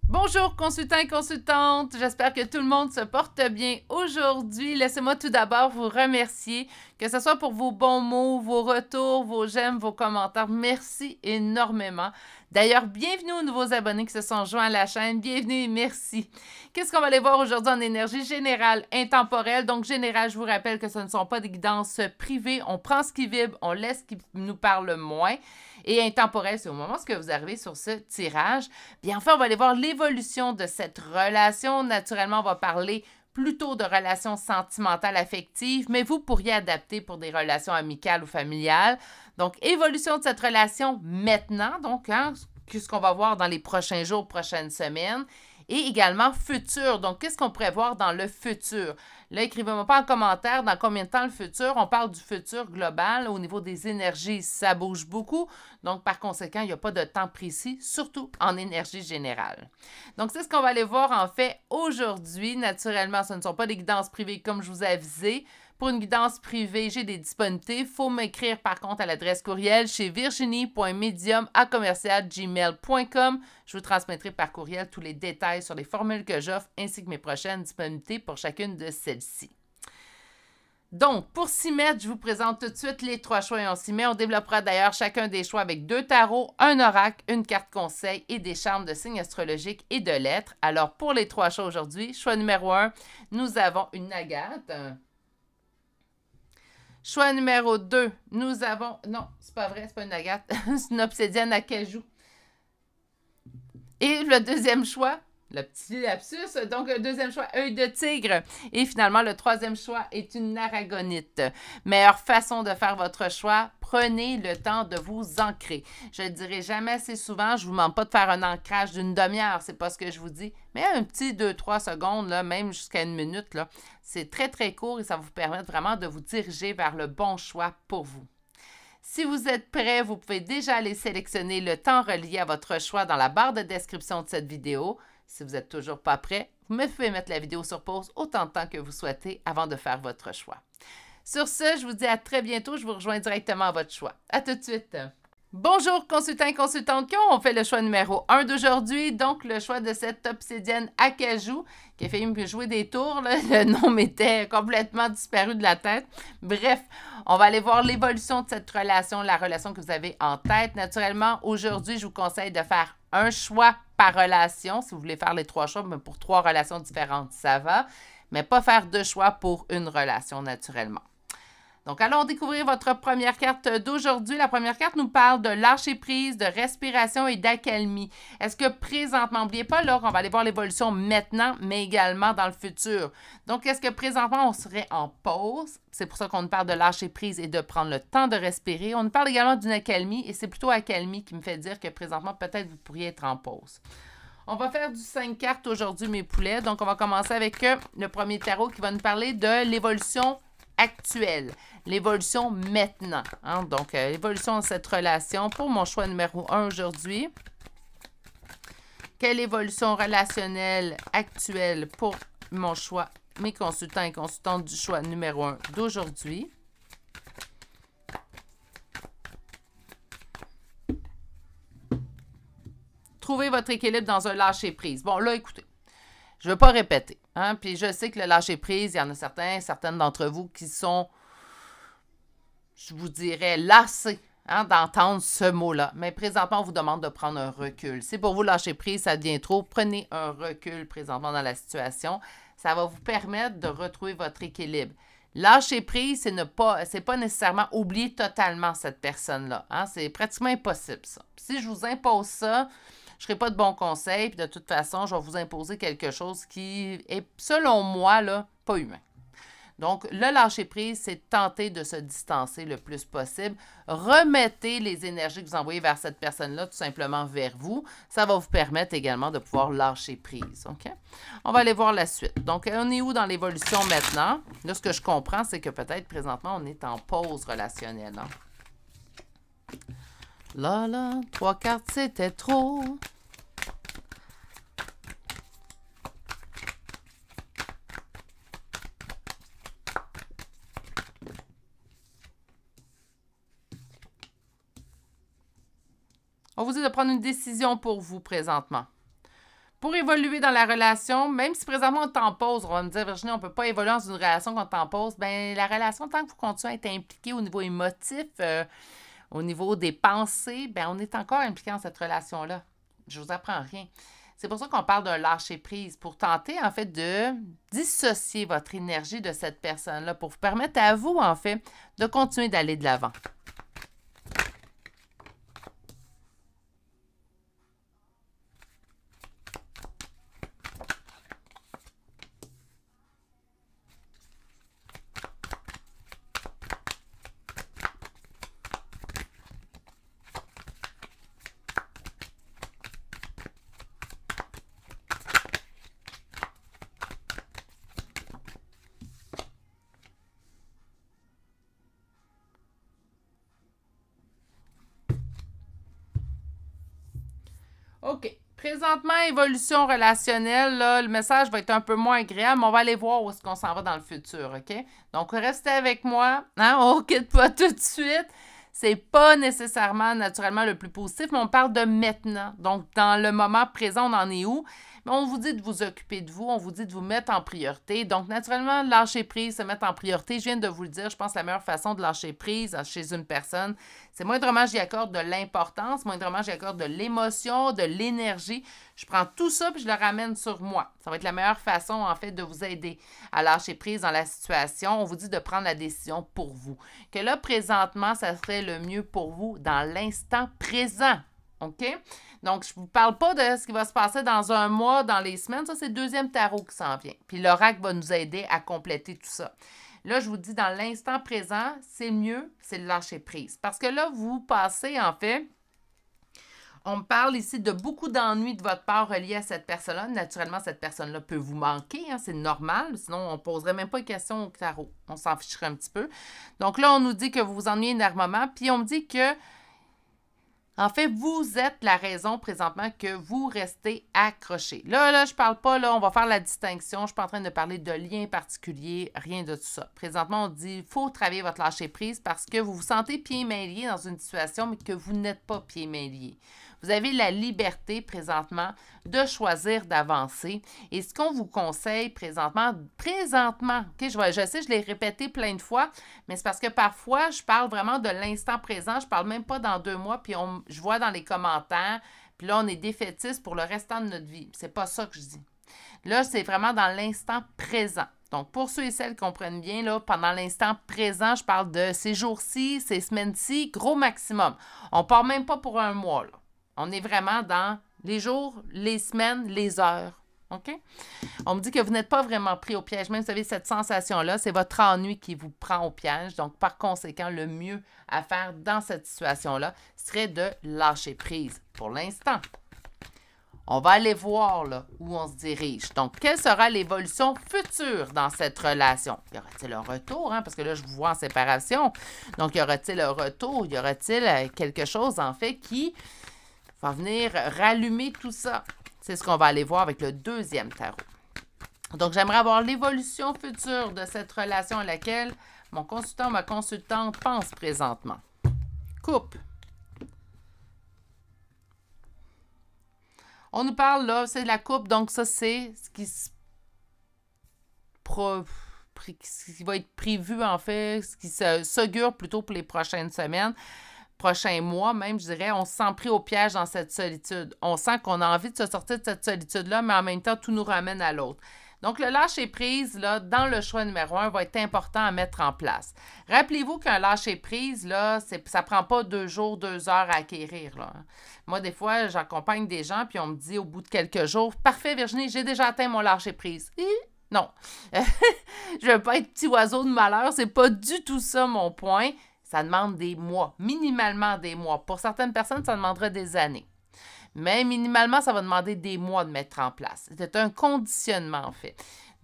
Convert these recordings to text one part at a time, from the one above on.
Bonjour consultants et consultantes, j'espère que tout le monde se porte bien aujourd'hui. Laissez-moi tout d'abord vous remercier, que ce soit pour vos bons mots, vos retours, vos j'aime, vos commentaires. Merci énormément. D'ailleurs, bienvenue aux nouveaux abonnés qui se sont joints à la chaîne. Bienvenue et merci. Qu'est-ce qu'on va aller voir aujourd'hui en énergie générale, intemporelle? Donc, générale, je vous rappelle que ce ne sont pas des guidances privées. On prend ce qui vibre, on laisse ce qui nous parle moins. Et intemporel, c'est au moment où vous arrivez sur ce tirage. Bien, enfin, on va aller voir l'évolution de cette relation. Naturellement, on va parler plutôt de relations sentimentales affectives, mais vous pourriez adapter pour des relations amicales ou familiales. Donc, évolution de cette relation maintenant, donc, ce qu'on va voir dans les prochains jours, prochaines semaines. Et également futur. Donc, qu'est-ce qu'on pourrait voir dans le futur? Là, écrivez-moi pas en commentaire dans combien de temps le futur. On parle du futur global. Au niveau des énergies, ça bouge beaucoup. Donc, par conséquent, il n'y a pas de temps précis, surtout en énergie générale. Donc, c'est ce qu'on va aller voir en fait aujourd'hui. Naturellement, ce ne sont pas des guidances privées comme je vous ai avisé. Pour une guidance privée, j'ai des disponibilités. Il faut m'écrire par contre à l'adresse courriel chez virginie.medium@gmail.com. Je vous transmettrai par courriel tous les détails sur les formules que j'offre ainsi que mes prochaines disponibilités pour chacune de celles-ci. Donc, pour s'y mettre, je vous présente tout de suite les 3 choix et on s'y met. On développera d'ailleurs chacun des choix avec 2 tarots, un oracle, une carte conseil et des charmes de signes astrologiques et de lettres. Alors, pour les 3 choix aujourd'hui, choix numéro 1, nous avons une agate. Choix numéro 2, nous avons... Non, c'est pas vrai, c'est pas une agate. C'est une obsidienne à cajou. Et le deuxième choix, le petit lapsus, donc le deuxième choix, œil de tigre. Et finalement, le troisième choix est une aragonite. Meilleure façon de faire votre choix, prenez le temps de vous ancrer. Je ne le dirai jamais assez souvent, je ne vous demande pas de faire un ancrage d'une demi-heure, c'est pas ce que je vous dis, mais un petit 2-3 secondes, là, même jusqu'à une minute, là, c'est très très court et ça va vous permettre vraiment de vous diriger vers le bon choix pour vous. Si vous êtes prêt, vous pouvez déjà aller sélectionner le temps relié à votre choix dans la barre de description de cette vidéo. Si vous n'êtes toujours pas prêt, vous pouvez mettre la vidéo sur pause autant de temps que vous souhaitez avant de faire votre choix. Sur ce, je vous dis à très bientôt. Je vous rejoins directement à votre choix. À tout de suite. Bonjour consultants et consultantes qui ont fait le choix numéro 1 d'aujourd'hui, donc le choix de cette obsidienne acajou qui a fait me jouer des tours, là. Le nom m'était complètement disparu de la tête. Bref, on va aller voir l'évolution de cette relation, la relation que vous avez en tête. Naturellement, aujourd'hui, je vous conseille de faire un choix par relation. Si vous voulez faire les 3 choix, mais pour 3 relations différentes, ça va, mais pas faire 2 choix pour une relation naturellement. Donc, allons découvrir votre première carte d'aujourd'hui. La première carte nous parle de lâcher-prise, de respiration et d'accalmie. Est-ce que présentement, n'oubliez pas, là, on va aller voir l'évolution maintenant, mais également dans le futur. Donc, est-ce que présentement, on serait en pause? C'est pour ça qu'on nous parle de lâcher-prise et de prendre le temps de respirer. On nous parle également d'une accalmie et c'est plutôt accalmie qui me fait dire que présentement, peut-être vous pourriez être en pause. On va faire du 5 cartes aujourd'hui, mes poulets. Donc, on va commencer avec le premier tarot qui va nous parler de l'évolution actuelle, l'évolution maintenant. Hein? Donc, l'évolution de cette relation pour mon choix numéro 1 aujourd'hui. Quelle évolution relationnelle actuelle pour mon choix, mes consultants et consultantes du choix numéro 1 d'aujourd'hui. Trouvez votre équilibre dans un lâcher-prise. Bon, là, écoutez, je ne veux pas répéter. Hein? Puis je sais que le lâcher-prise, il y en a certaines d'entre vous qui sont, je vous dirais, lassés d'entendre ce mot-là. Mais présentement, on vous demande de prendre un recul. Si pour vous lâcher prise, ça devient trop, prenez un recul présentement dans la situation. Ça va vous permettre de retrouver votre équilibre. Lâcher prise, c'est pas nécessairement oublier totalement cette personne-là. Hein? C'est pratiquement impossible, ça. Puis si je vous impose ça, je ne serai pas de bons conseils, puis de toute façon, je vais vous imposer quelque chose qui est, selon moi, là, pas humain. Donc, le lâcher-prise, c'est tenter de se distancer le plus possible. Remettez les énergies que vous envoyez vers cette personne-là tout simplement vers vous. Ça va vous permettre également de pouvoir lâcher prise. OK? On va aller voir la suite. Donc, on est où dans l'évolution maintenant? Là, ce que je comprends, c'est que peut-être présentement, on est en pause relationnelle. Hein? Là, 3 cartes, c'était trop. On vous dit de prendre une décision pour vous présentement. Pour évoluer dans la relation, même si présentement on t'en pose, on va me dire, Virginie, on ne peut pas évoluer dans une relation quand on t'en pose, bien, la relation, tant que vous continuez à être impliqué au niveau émotif, au niveau des pensées, bien, on est encore impliqué dans cette relation-là. Je vous apprends rien. C'est pour ça qu'on parle d'un lâcher-prise, pour tenter, en fait, de dissocier votre énergie de cette personne-là, pour vous permettre à vous, en fait, de continuer d'aller de l'avant. OK. Présentement, évolution relationnelle, là, le message va être un peu moins agréable, mais on va aller voir où est-ce qu'on s'en va dans le futur, OK? Donc, restez avec moi. Hein? On ne quitte pas tout de suite. C'est pas nécessairement, naturellement, le plus positif, mais on parle de maintenant. Donc, dans le moment présent, on en est où? Mais on vous dit de vous occuper de vous, on vous dit de vous mettre en priorité. Donc, naturellement, lâcher prise, se mettre en priorité, je viens de vous le dire, je pense que la meilleure façon de lâcher prise chez une personne, c'est moindrement j'y accorde de l'importance, moindrement j'y accorde de l'émotion, de l'énergie. Je prends tout ça puis je le ramène sur moi. Ça va être la meilleure façon, en fait, de vous aider à lâcher prise dans la situation. On vous dit de prendre la décision pour vous. Que là, présentement, ça serait le mieux pour vous dans l'instant présent. OK? Donc, je ne vous parle pas de ce qui va se passer dans un mois, dans les semaines. Ça, c'est le deuxième tarot qui s'en vient. Puis l'oracle va nous aider à compléter tout ça. Là, je vous dis, dans l'instant présent, c'est mieux, c'est le lâcher prise. Parce que là, vous passez, en fait, on me parle ici de beaucoup d'ennuis de votre part reliés à cette personne-là. Naturellement, cette personne-là peut vous manquer, hein, c'est normal. Sinon, on ne poserait même pas de questions au tarot. On s'en ficherait un petit peu. Donc là, on nous dit que vous vous ennuyez énormément. Puis on me dit que en fait, vous êtes la raison présentement que vous restez accroché. Là, je parle pas, là, on va faire la distinction. Je ne suis pas en train de parler de liens particuliers, rien de tout ça. Présentement, on dit il faut travailler votre lâcher-prise parce que vous vous sentez pieds-mains liés dans une situation, mais que vous n'êtes pas pieds-mains liés. Vous avez la liberté présentement de choisir d'avancer. Et ce qu'on vous conseille présentement, OK, je sais, je l'ai répété plein de fois, mais c'est parce que parfois, je parle vraiment de l'instant présent. Je parle même pas dans 2 mois, puis je vois dans les commentaires, puis là, on est défaitiste pour le restant de notre vie. C'est pas ça que je dis. Là, c'est vraiment dans l'instant présent. Donc, pour ceux et celles qui comprennent bien, là, pendant l'instant présent, je parle de ces jours-ci, ces semaines-ci, gros maximum. On ne part même pas pour un mois, là. On est vraiment dans les jours, les semaines, les heures. OK? On me dit que vous n'êtes pas vraiment pris au piège. Même si vous avez cette sensation-là, c'est votre ennui qui vous prend au piège. Donc, par conséquent, le mieux à faire dans cette situation-là serait de lâcher prise pour l'instant. On va aller voir là, où on se dirige. Donc, quelle sera l'évolution future dans cette relation? Y aura-t-il un retour? Hein? Parce que là, je vous vois en séparation. Donc, y aura-t-il un retour? Y aura-t-il quelque chose, en fait, qui va venir rallumer tout ça? C'est ce qu'on va aller voir avec le deuxième tarot. Donc, j'aimerais avoir l'évolution future de cette relation à laquelle mon consultant ou ma consultante pense présentement. Couple. On nous parle là, c'est de la coupe, donc ça, c'est ce qui va être prévu, en fait, ce qui s'augure plutôt pour les prochaines semaines, prochains mois même, je dirais. On se sent pris au piège dans cette solitude. On sent qu'on a envie de se sortir de cette solitude-là, mais en même temps, tout nous ramène à l'autre. Donc, le lâcher-prise, là, dans le choix numéro 1, va être important à mettre en place. Rappelez-vous qu'un lâcher-prise, là, ça ne prend pas 2 jours, 2 heures à acquérir, là. Moi, des fois, j'accompagne des gens, puis on me dit au bout de quelques jours, « Parfait, Virginie, j'ai déjà atteint mon lâcher-prise. » Non. Je ne veux pas être petit oiseau de malheur, c'est pas du tout ça mon point. Ça demande des mois, minimalement des mois. Pour certaines personnes, ça demandera des années. Mais minimalement, ça va demander des mois de mettre en place. C'est un conditionnement, en fait.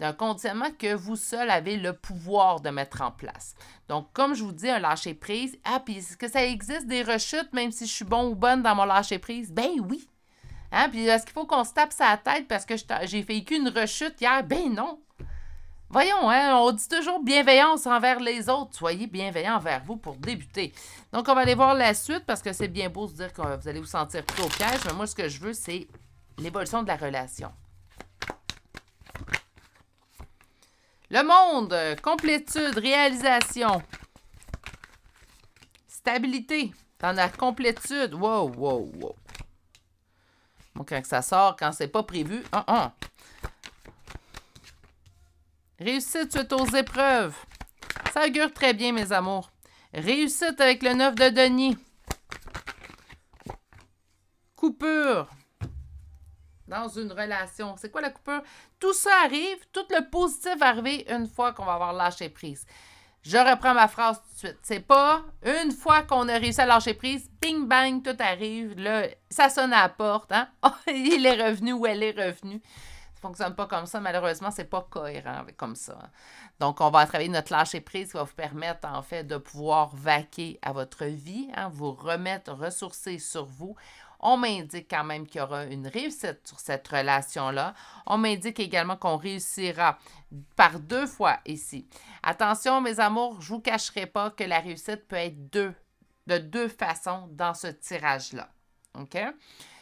Un conditionnement que vous seul avez le pouvoir de mettre en place. Donc, comme je vous dis, un lâcher-prise. Ah, puis est-ce que ça existe des rechutes, même si je suis bon ou bonne dans mon lâcher-prise? Ben oui! Hein? Puis est-ce qu'il faut qu'on se tape sa tête parce que j'ai vécu une rechute hier? Ben non! Voyons, hein, on dit toujours bienveillance envers les autres. Soyez bienveillants envers vous pour débuter. Donc, on va aller voir la suite parce que c'est bien beau de se dire que vous allez vous sentir pris au piège. Mais moi, ce que je veux, c'est l'évolution de la relation. Le monde, complétude, réalisation, stabilité, dans la complétude. Wow, wow, wow. Bon, quand ça sort, quand c'est pas prévu, Réussite suite aux épreuves. Ça augure très bien, mes amours. Réussite avec le 9 de denier. Coupure dans une relation. C'est quoi la coupure? Tout ça arrive, tout le positif va arriver une fois qu'on va avoir lâché prise. Je reprends ma phrase tout de suite. C'est pas une fois qu'on a réussi à lâcher prise, bing bang, tout arrive. Là, ça sonne à la porte. Hein? Oh, il est revenu ou elle est revenue. Ça ne fonctionne pas comme ça. Malheureusement, c'est pas cohérent comme ça. Donc, on va travailler notre lâcher prise qui va vous permettre, en fait, de pouvoir vaquer à votre vie, hein, vous remettre, ressourcer sur vous. On m'indique quand même qu'il y aura une réussite sur cette relation-là. On m'indique également qu'on réussira par 2 fois ici. Attention, mes amours, je ne vous cacherai pas que la réussite peut être de 2 façons dans ce tirage-là. OK?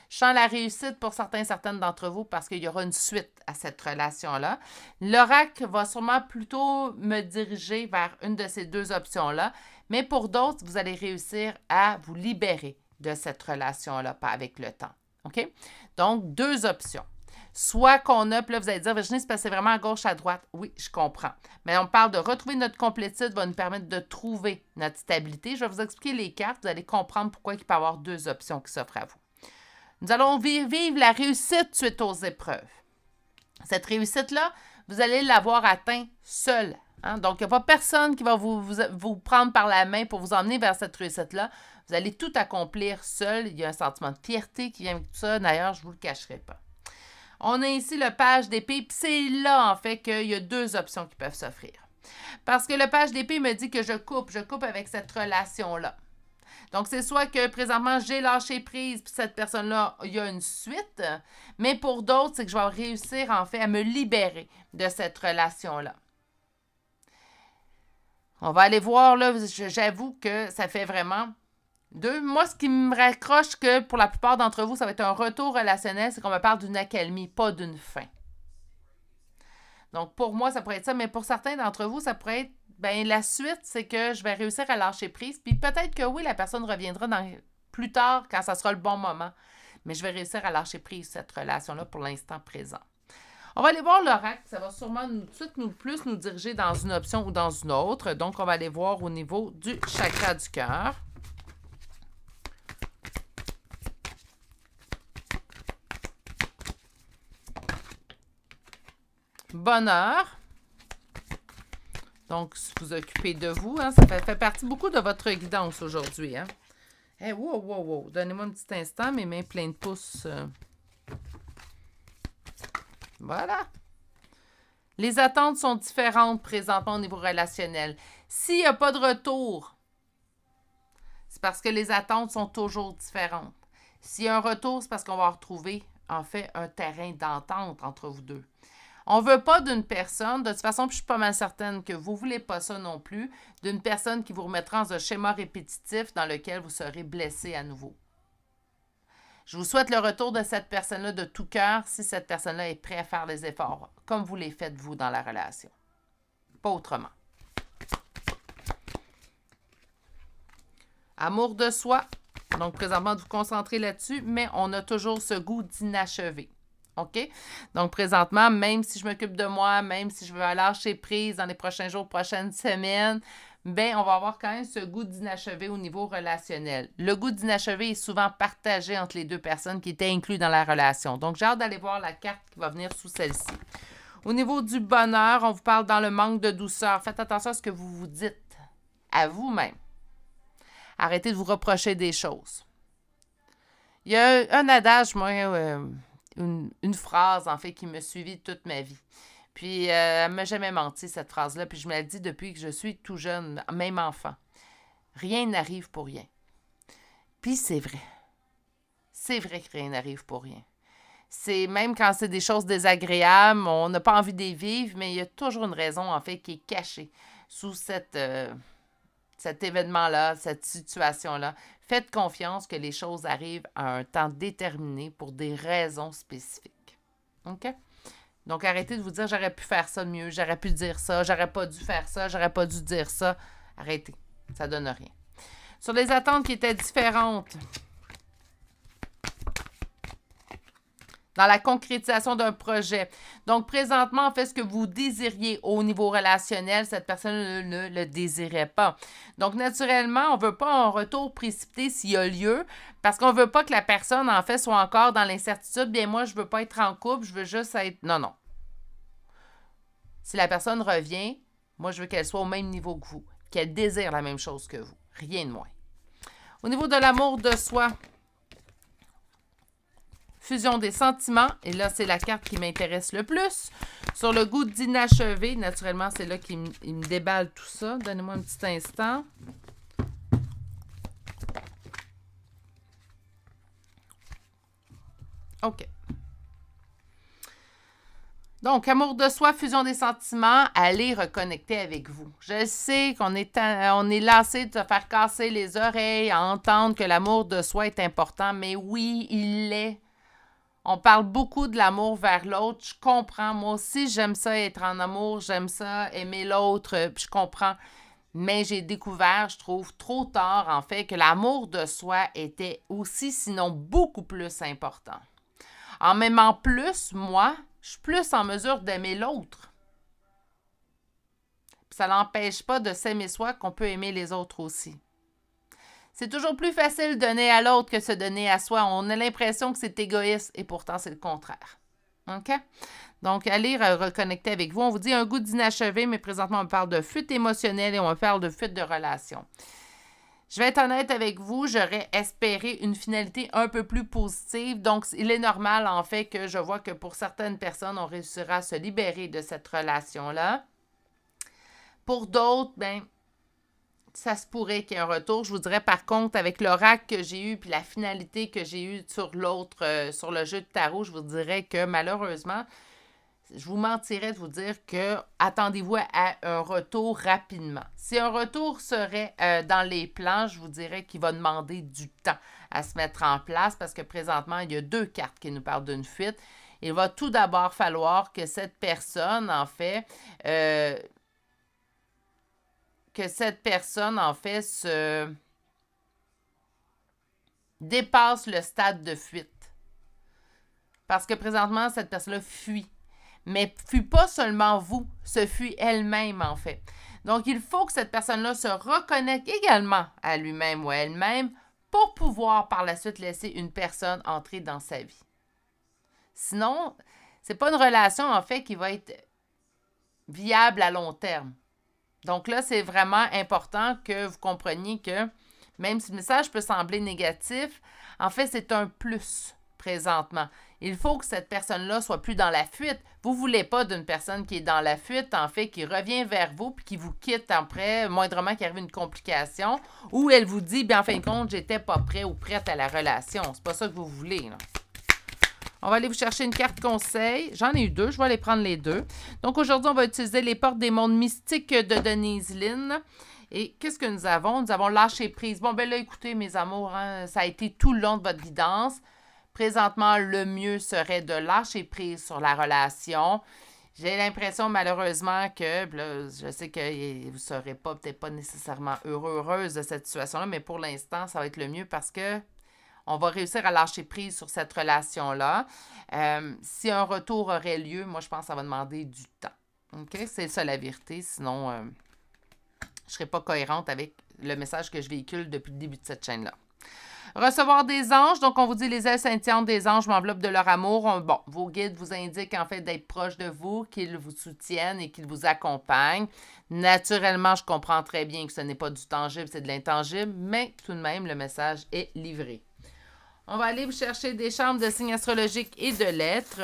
Je sens la réussite pour certaines d'entre vous parce qu'il y aura une suite à cette relation-là. L'oracle va sûrement plutôt me diriger vers une de ces 2 options-là, mais pour d'autres, vous allez réussir à vous libérer de cette relation-là, pas avec le temps. OK? Donc, 2 options. Soit qu'on a, puis là, vous allez dire, Virginie, c'est parce que c'est vraiment à gauche, à droite. Oui, je comprends. Mais on parle de retrouver notre complétude, va nous permettre de trouver notre stabilité. Je vais vous expliquer les cartes. Vous allez comprendre pourquoi il peut y avoir 2 options qui s'offrent à vous. Nous allons vivre la réussite suite aux épreuves. Cette réussite-là, vous allez l'avoir atteint seul. Hein? Donc, il n'y a pas personne qui va vous prendre par la main pour vous emmener vers cette réussite-là. Vous allez tout accomplir seul. Il y a un sentiment de fierté qui vient avec tout ça. D'ailleurs, je ne vous le cacherai pas. On a ici le page d'épée. Puis c'est là, en fait, qu'il y a 2 options qui peuvent s'offrir. Parce que le page d'épée me dit que je coupe avec cette relation-là. Donc, c'est soit que présentement, j'ai lâché prise, puis cette personne-là, il y a une suite. Mais pour d'autres, c'est que je vais réussir, en fait, à me libérer de cette relation-là. On va aller voir, là, j'avoue que ça fait vraiment 2. Moi, ce qui me raccroche que pour la plupart d'entre vous, ça va être un retour relationnel, c'est qu'on me parle d'une accalmie, pas d'une fin. Donc, pour moi, ça pourrait être ça, mais pour certains d'entre vous, ça pourrait être la suite, c'est que je vais réussir à lâcher prise. Puis peut-être que oui, la personne reviendra plus tard quand ça sera le bon moment. Mais je vais réussir à lâcher prise cette relation-là pour l'instant présent. On va aller voir l'oracle. Ça va sûrement tout de suite plus nous diriger dans une option ou dans une autre. Donc, on va aller voir au niveau du chakra du cœur. Bonheur. Donc, vous occupez de vous, hein, ça fait partie beaucoup de votre guidance aujourd'hui. Hein. Hey, wow. Donnez-moi un petit instant, mes mains pleines de pouces. Voilà. Les attentes sont différentes présentement au niveau relationnel. S'il n'y a pas de retour, c'est parce que les attentes sont toujours différentes. S'il y a un retour, c'est parce qu'on va retrouver, en fait, un terrain d'entente entre vous deux. On ne veut pas d'une personne, de toute façon, puis je suis pas mal certaine que vous ne voulez pas ça non plus, d'une personne qui vous remettra dans un schéma répétitif dans lequel vous serez blessé à nouveau. Je vous souhaite le retour de cette personne-là de tout cœur si cette personne-là est prête à faire les efforts, comme vous les faites vous dans la relation. Pas autrement. Amour de soi. Donc, présentement, de vous concentrer là-dessus, mais on a toujours ce goût d'inachevé. OK? Donc, présentement, même si je m'occupe de moi, même si je veux lâcher prise dans les prochains jours, prochaines semaines, on va avoir quand même ce goût d'inachevé au niveau relationnel. Le goût d'inachevé est souvent partagé entre les 2 personnes qui étaient incluses dans la relation. Donc, j'ai hâte d'aller voir la carte qui va venir sous celle-ci. Au niveau du bonheur, on vous parle dans le manque de douceur. Faites attention à ce que vous vous dites à vous-même. Arrêtez de vous reprocher des choses. Il y a un adage, moi, une phrase, en fait, qui me suivit toute ma vie. Puis, elle ne m'a jamais menti, cette phrase-là. Puis, je me la dis depuis que je suis tout jeune, même enfant. Rien n'arrive pour rien. Puis, c'est vrai. C'est vrai que rien n'arrive pour rien. C'est même quand c'est des choses désagréables, on n'a pas envie de les vivre, mais il y a toujours une raison, en fait, qui est cachée sous cette cet événement-là, cette situation-là. Faites confiance que les choses arrivent à un temps déterminé pour des raisons spécifiques. OK? Donc, arrêtez de vous dire « j'aurais pu faire ça de mieux, j'aurais pu dire ça, j'aurais pas dû faire ça, j'aurais pas dû dire ça ». Arrêtez, ça donne rien. Sur les attentes qui étaient différentes, dans la concrétisation d'un projet. Donc, présentement, en fait, ce que vous désiriez au niveau relationnel, cette personne ne le désirait pas. Donc, naturellement, on ne veut pas un retour précipité s'il y a lieu, parce qu'on ne veut pas que la personne, en fait, soit encore dans l'incertitude. Bien, moi, je ne veux pas être en couple, je veux juste être... Non, non. Si la personne revient, moi, je veux qu'elle soit au même niveau que vous, qu'elle désire la même chose que vous. Rien de moins. Au niveau de l'amour de soi, fusion des sentiments, et là, c'est la carte qui m'intéresse le plus. Sur le goût d'inachevé, naturellement, c'est là qu'il me déballe tout ça. Donnez-moi un petit instant. OK. Donc, amour de soi, fusion des sentiments, allez reconnecter avec vous. Je sais qu'on est lassé de se faire casser les oreilles, à entendre que l'amour de soi est important, mais oui, il l'est. On parle beaucoup de l'amour vers l'autre. Je comprends. Moi aussi, j'aime ça être en amour. J'aime ça aimer l'autre. Je comprends. Mais j'ai découvert, je trouve, trop tard, en fait, que l'amour de soi était aussi, sinon beaucoup plus important. En m'aimant plus, moi, je suis plus en mesure d'aimer l'autre. Ça n'empêche pas de s'aimer soi qu'on peut aimer les autres aussi. C'est toujours plus facile de donner à l'autre que se donner à soi. On a l'impression que c'est égoïste et pourtant, c'est le contraire. OK? Donc, allez reconnecter avec vous. On vous dit un goût d'inachevé, mais présentement, on parle de fuite émotionnelle et on parle de fuite de relation. Je vais être honnête avec vous, j'aurais espéré une finalité un peu plus positive. Donc, il est normal, en fait, que je vois que pour certaines personnes, on réussira à se libérer de cette relation-là. Pour d'autres, bien, ça se pourrait qu'il y ait un retour. Je vous dirais, par contre, avec l'oracle que j'ai eu puis la finalité que j'ai eue sur l'autre, sur le jeu de tarot, je vous dirais que malheureusement, je vous mentirais de vous dire que attendez-vous à un retour rapidement. Si un retour serait dans les plans, je vous dirais qu'il va demander du temps à se mettre en place parce que présentement, il y a 2 cartes qui nous parlent d'une fuite. Il va tout d'abord falloir que cette personne, en fait, se dépasse le stade de fuite. Parce que présentement, cette personne-là fuit. Mais fuit pas seulement vous, se fuit elle-même, en fait. Donc, il faut que cette personne-là se reconnecte également à lui-même ou à elle-même pour pouvoir, par la suite, laisser une personne entrer dans sa vie. Sinon, c'est pas une relation, en fait, qui va être viable à long terme. Donc là, c'est vraiment important que vous compreniez que même si le message peut sembler négatif, en fait, c'est un plus présentement. Il faut que cette personne-là soit plus dans la fuite. Vous ne voulez pas d'une personne qui est dans la fuite, en fait, qui revient vers vous puis qui vous quitte après, moindrement qu'il arrive une complication, ou elle vous dit, bien, en fin de compte, j'étais pas prêt ou prête à la relation. C'est pas ça que vous voulez, là. On va aller vous chercher une carte conseil. J'en ai eu 2, je vais aller prendre les 2. Donc, aujourd'hui, on va utiliser les portes des mondes mystiques de Denise Linn. Et qu'est-ce que nous avons? Nous avons lâché prise. Bon, ben là, écoutez, mes amours, hein, ça a été tout le long de votre guidance. Présentement, le mieux serait de lâcher prise sur la relation. J'ai l'impression, malheureusement, que là, je sais que vous ne serez peut-être pas nécessairement heureuse de cette situation-là, mais pour l'instant, ça va être le mieux parce que on va réussir à lâcher prise sur cette relation-là. Si un retour aurait lieu, moi, je pense que ça va demander du temps. OK? C'est ça la vérité. Sinon, je ne serai pas cohérente avec le message que je véhicule depuis le début de cette chaîne-là. Recevoir des anges. Donc, on vous dit les ailes scintillantes des anges m'enveloppent de leur amour. Bon, vos guides vous indiquent en fait d'être proches de vous, qu'ils vous soutiennent et qu'ils vous accompagnent. Naturellement, je comprends très bien que ce n'est pas du tangible, c'est de l'intangible, mais tout de même, le message est livré. On va aller vous chercher des chambres de signes astrologiques et de lettres.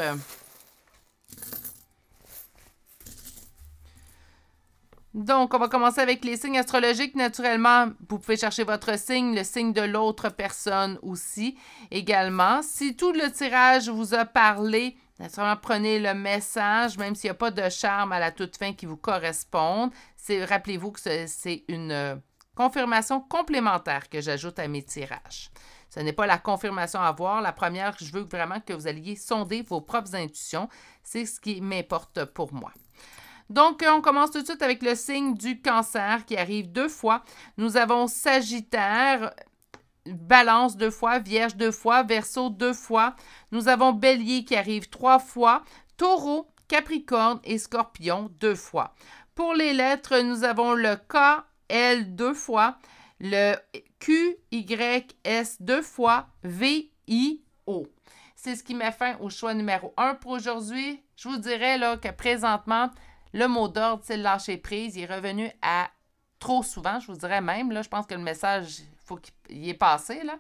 Donc, on va commencer avec les signes astrologiques. Naturellement, vous pouvez chercher votre signe, le signe de l'autre personne aussi également. Si tout le tirage vous a parlé, naturellement, prenez le message, même s'il n'y a pas de charme à la toute fin qui vous corresponde. Rappelez-vous que c'est une confirmation complémentaire que j'ajoute à mes tirages. Ce n'est pas la confirmation à avoir. La première, je veux vraiment que vous alliez sonder vos propres intuitions. C'est ce qui m'importe pour moi. Donc, on commence tout de suite avec le signe du Cancer qui arrive 2 fois. Nous avons Sagittaire, Balance 2 fois, Vierge 2 fois, Verseau 2 fois. Nous avons Bélier qui arrive 3 fois, Taureau, Capricorne et Scorpion 2 fois. Pour les lettres, nous avons le K, L 2 fois, le Q, Y, S 2 fois, V, I, O. C'est ce qui met fin au choix numéro 1 pour aujourd'hui. Je vous dirais là, que présentement, le mot d'ordre, c'est le lâcher prise. Il est revenu à trop souvent, je vous dirais même. Là, je pense que le message, faut qu'il est passé. Là.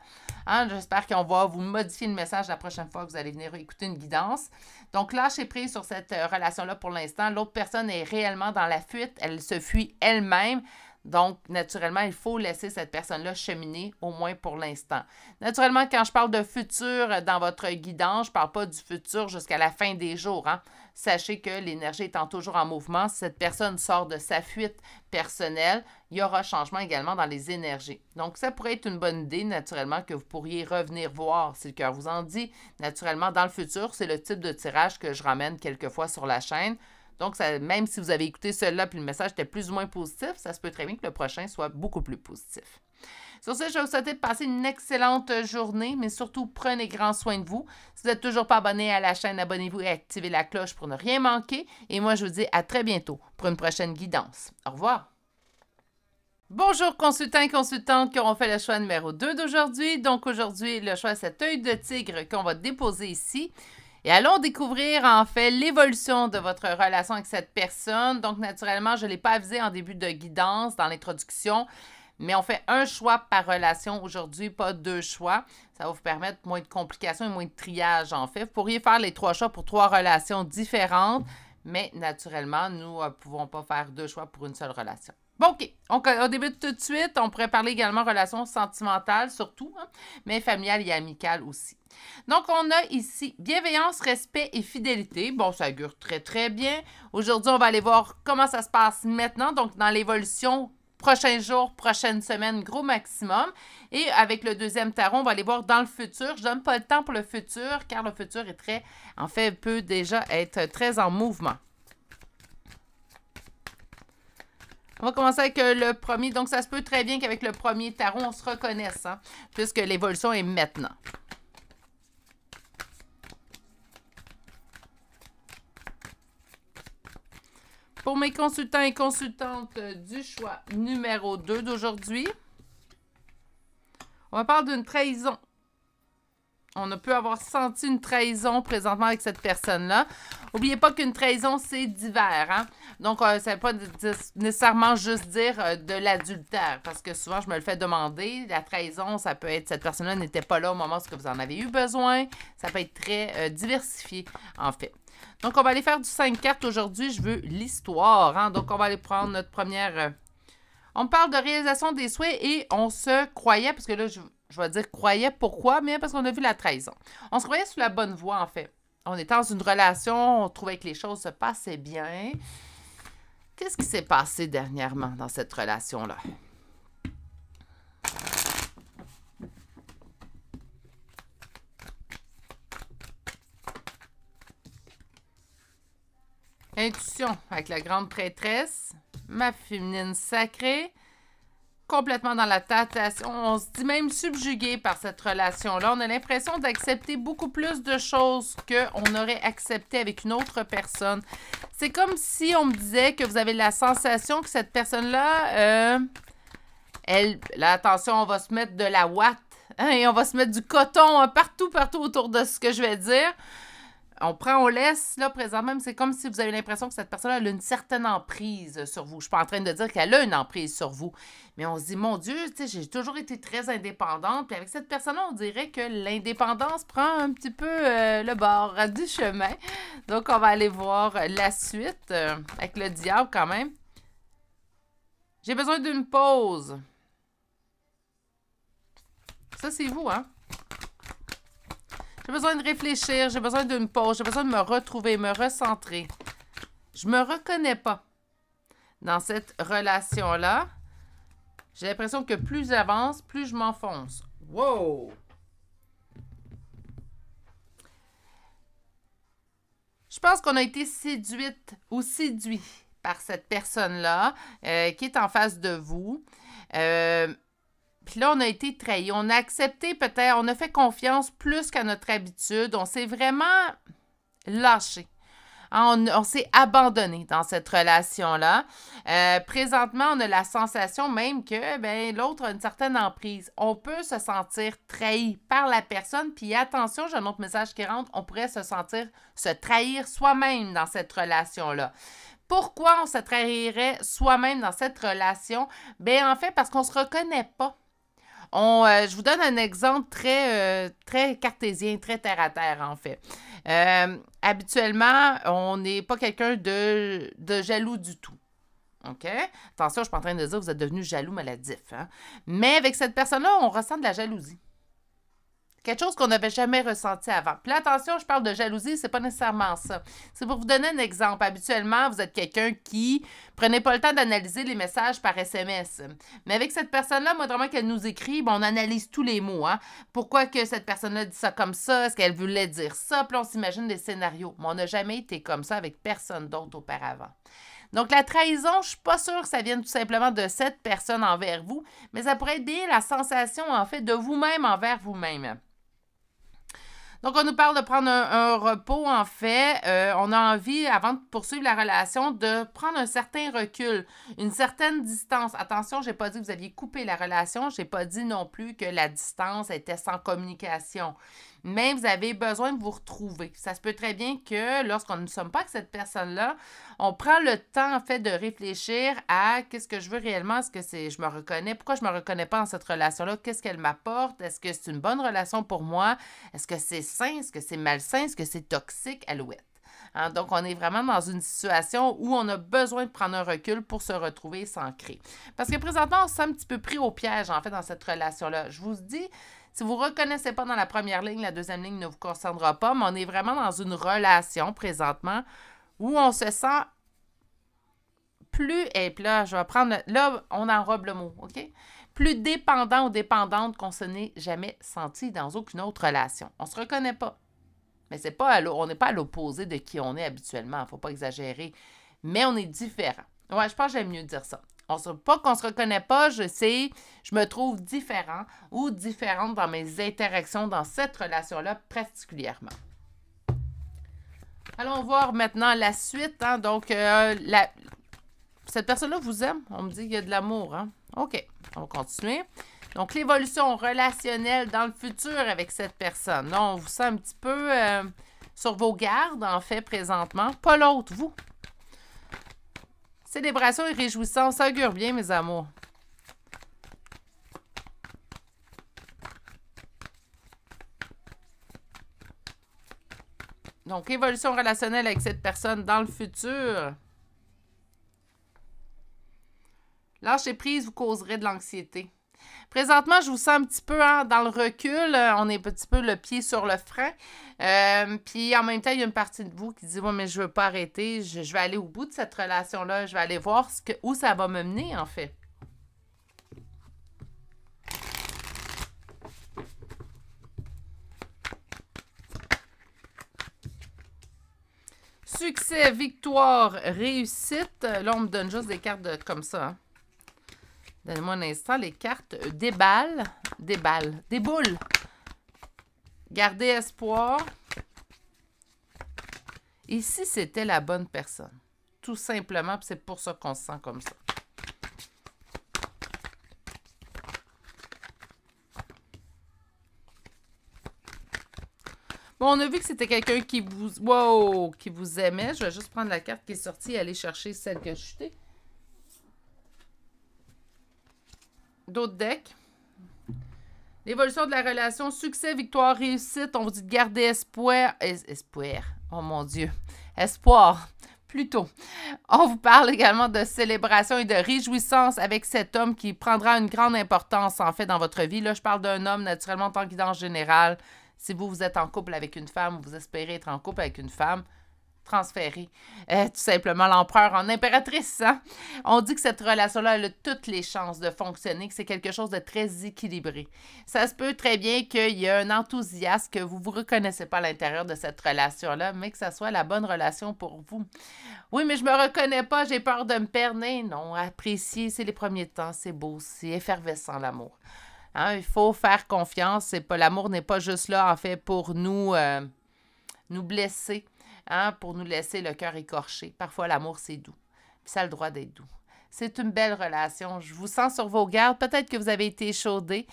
Hein, j'espère qu'on va vous modifier le message la prochaine fois que vous allez venir écouter une guidance. Donc, lâchez prise sur cette relation-là pour l'instant. L'autre personne est réellement dans la fuite. Elle se fuit elle-même. Donc, naturellement, il faut laisser cette personne-là cheminer, au moins pour l'instant. Naturellement, quand je parle de futur dans votre guidance, je ne parle pas du futur jusqu'à la fin des jours. Hein. Sachez que l'énergie étant toujours en mouvement, si cette personne sort de sa fuite personnelle, il y aura changement également dans les énergies. Donc, ça pourrait être une bonne idée, naturellement, que vous pourriez revenir voir si le cœur vous en dit. Naturellement, dans le futur, c'est le type de tirage que je ramène quelquefois sur la chaîne. Donc, ça, même si vous avez écouté celui-là puis le message était plus ou moins positif, ça se peut très bien que le prochain soit beaucoup plus positif. Sur ce, je vais vous souhaiter de passer une excellente journée, mais surtout, prenez grand soin de vous. Si vous n'êtes toujours pas abonné à la chaîne, abonnez-vous et activez la cloche pour ne rien manquer. Et moi, je vous dis à très bientôt pour une prochaine guidance. Au revoir! Bonjour consultants et consultantes qui auront fait le choix numéro 2 d'aujourd'hui. Donc, aujourd'hui, le choix, c'est cet œil de tigre qu'on va déposer ici. Et allons découvrir en fait l'évolution de votre relation avec cette personne. Donc, naturellement, je ne l'ai pas avisé en début de guidance, dans l'introduction, mais on fait un choix par relation aujourd'hui, pas 2 choix. Ça va vous permettre moins de complications et moins de triage en fait. Vous pourriez faire les 3 choix pour 3 relations différentes, mais naturellement, nous ne pouvons pas faire 2 choix pour une seule relation. Bon, OK. On débute tout de suite. On pourrait parler également relations sentimentales, surtout, hein, mais familiales et amicales aussi. Donc, on a ici bienveillance, respect et fidélité. Bon, ça augure très, très bien. Aujourd'hui, on va aller voir comment ça se passe maintenant. Donc, dans l'évolution, prochains jours, prochaines semaines, gros maximum. Et avec le deuxième tarot, on va aller voir dans le futur. Je ne donne pas le temps pour le futur, car le futur est très, en fait, peut déjà être très en mouvement. On va commencer avec le premier. Donc, ça se peut très bien qu'avec le premier tarot, on se reconnaisse, hein, puisque l'évolution est maintenant. Pour mes consultants et consultantes du choix numéro 2 d'aujourd'hui, on va parler d'une trahison. On a pu avoir senti une trahison présentement avec cette personne-là. N'oubliez pas qu'une trahison, c'est divers. Hein? Donc, ça ne veut pas nécessairement juste dire de l'adultère, parce que souvent, je me le fais demander. La trahison, ça peut être, cette personne-là n'était pas là au moment où vous en avez eu besoin. Ça peut être très diversifié, en fait. Donc, on va aller faire du 5 cartes aujourd'hui. Je veux l'histoire. Hein? Donc, on va aller prendre notre première... On parle de réalisation des souhaits et on se croyait, parce que là, je vais dire croyait, pourquoi? Mais parce qu'on a vu la trahison. On se croyait sur la bonne voie, en fait. On était dans une relation, on trouvait que les choses se passaient bien. Qu'est-ce qui s'est passé dernièrement dans cette relation-là? Intuition avec la grande prêtresse, ma féminine sacrée, complètement dans la tentation. On se dit même subjugué par cette relation-là. On a l'impression d'accepter beaucoup plus de choses qu'on aurait accepté avec une autre personne. C'est comme si on me disait que vous avez la sensation que cette personne-là, là, attention, on va se mettre de la ouate, hein, et on va se mettre du coton partout autour de ce que je vais dire. On prend, on laisse, là, présentement, c'est comme si vous avez l'impression que cette personne-là a une certaine emprise sur vous. Je ne suis pas en train de dire qu'elle a une emprise sur vous, mais on se dit, mon Dieu, tu sais, j'ai toujours été très indépendante, puis avec cette personne-là, on dirait que l'indépendance prend un petit peu le bord du chemin. Donc, on va aller voir la suite avec le diable quand même. J'ai besoin d'une pause. Ça, c'est vous, hein? J'ai besoin de réfléchir, j'ai besoin d'une pause, j'ai besoin de me retrouver, me recentrer. Je me reconnais pas dans cette relation-là. J'ai l'impression que plus j'avance, plus je m'enfonce. Wow! Je pense qu'on a été séduite ou séduit par cette personne-là qui est en face de vous. Puis là, on a été trahi. On a accepté peut-être, on a fait confiance plus qu'à notre habitude. On s'est vraiment lâché. On s'est abandonné dans cette relation-là. Présentement, on a la sensation même que l'autre a une certaine emprise. On peut se sentir trahi par la personne. Puis attention, j'ai un autre message qui rentre, on pourrait se trahir soi-même dans cette relation-là. Pourquoi on se trahirait soi-même dans cette relation? En fait, parce qu'on ne se reconnaît pas. Je vous donne un exemple très cartésien, très terre-à-terre, en fait. Habituellement, on n'est pas quelqu'un de jaloux du tout. OK? Attention, je ne suis pas en train de dire que vous êtes devenu jaloux maladif. Hein? Mais avec cette personne-là, on ressent de la jalousie. Quelque chose qu'on n'avait jamais ressenti avant. Puis là, attention, je parle de jalousie, c'est pas nécessairement ça. C'est pour vous donner un exemple. Habituellement, vous êtes quelqu'un qui prenait pas le temps d'analyser les messages par SMS. Mais avec cette personne-là, moi, vraiment qu'elle nous écrit, on analyse tous les mots. Hein? Pourquoi que cette personne-là dit ça comme ça? Est-ce qu'elle voulait dire ça? Puis on s'imagine des scénarios. Mais on n'a jamais été comme ça avec personne d'autre auparavant. Donc, la trahison, je ne suis pas sûre que ça vienne tout simplement de cette personne envers vous, mais ça pourrait être bien la sensation, en fait, de vous-même envers vous-même. Donc, on nous parle de prendre un repos, en fait. On a envie, avant de poursuivre la relation, de prendre un certain recul, une certaine distance. Attention, je n'ai pas dit que vous aviez coupé la relation. Je n'ai pas dit non plus que la distance était sans communication. Mais vous avez besoin de vous retrouver. Ça se peut très bien que lorsqu'on ne sommes pas avec cette personne-là, on prend le temps, en fait, de réfléchir à qu'est-ce que je veux réellement. Est-ce que je me reconnais? Pourquoi je ne me reconnais pas dans cette relation-là? Qu'est-ce qu'elle m'apporte? Est-ce que c'est une bonne relation pour moi? Est-ce que c'est sain? Est-ce que c'est malsain? Est-ce que c'est toxique? Alouette. Hein? Donc, on est vraiment dans une situation où on a besoin de prendre un recul pour se retrouver et s'ancrer. Parce que présentement, on se sent un petit peu pris au piège, en fait, dans cette relation-là. Je vous dis, si vous ne reconnaissez pas dans la première ligne, la deuxième ligne ne vous concernera pas, mais on est vraiment dans une relation présentement où on se sent plus, et puis là, je vais prendre, là, on enrobe le mot, OK? Plus dépendant ou dépendante qu'on se n'est jamais senti dans aucune autre relation. On ne se reconnaît pas. Mais c'est pas on n'est pas à l'opposé de qui on est habituellement, il ne faut pas exagérer. Mais on est différent. Ouais, je pense que j'aime mieux dire ça. Pas qu'on ne se reconnaît pas, je me trouve différent ou différente dans mes interactions dans cette relation-là particulièrement. Allons voir maintenant la suite. Hein? Donc, cette personne-là vous aime. On me dit qu'il y a de l'amour. Hein? OK, on va continuer. Donc, l'évolution relationnelle dans le futur avec cette personne. Là, on vous sent un petit peu sur vos gardes, en fait, présentement. Pas l'autre, vous. Célébration et réjouissance, ça augure bien, mes amours. Donc, évolution relationnelle avec cette personne dans le futur. Lâcher prise vous causerait de l'anxiété. Présentement, je vous sens un petit peu dans le recul. On est un petit peu le pied sur le frein. Puis en même temps, il y a une partie de vous qui dit « Ouais, mais je ne veux pas arrêter. Je vais aller au bout de cette relation-là. Je vais aller voir où ça va me mener, en fait. » Succès, victoire, réussite. Là, on me donne juste des cartes comme ça. Hein. Donnez-moi un instant. Les cartes déballent. Déboulent. Gardez espoir. Et si c'était la bonne personne? Tout simplement, c'est pour ça qu'on se sent comme ça. Bon, on a vu que c'était quelqu'un qui vous aimait. Je vais juste prendre la carte qui est sortie et aller chercher celle que je jetais. D'autres decks. L'évolution de la relation, succès, victoire, réussite. On vous dit de garder espoir. Espoir. Oh mon Dieu. Espoir. Plutôt. On vous parle également de célébration et de réjouissance avec cet homme qui prendra une grande importance, en fait, dans votre vie. Là, je parle d'un homme, naturellement, en tant que guidance générale. Si vous êtes en couple avec une femme ou vous espérez être en couple avec une femme, transférer tout simplement l'empereur en impératrice. Hein? On dit que cette relation-là elle a toutes les chances de fonctionner, que c'est quelque chose de très équilibré. Ça se peut très bien qu'il y ait un enthousiasme, que vous ne vous reconnaissez pas à l'intérieur de cette relation-là, mais que ça soit la bonne relation pour vous. Oui, mais je me reconnais pas, j'ai peur de me perdre. Non, apprécier, c'est les premiers temps, c'est beau, c'est effervescent l'amour. Hein? Il faut faire confiance, l'amour n'est pas juste là, en fait, pour nous blesser. Hein, pour nous laisser le cœur écorché. Parfois, l'amour, c'est doux. Puis ça a le droit d'être doux. C'est une belle relation. Je vous sens sur vos gardes. Peut-être que vous avez été échaudé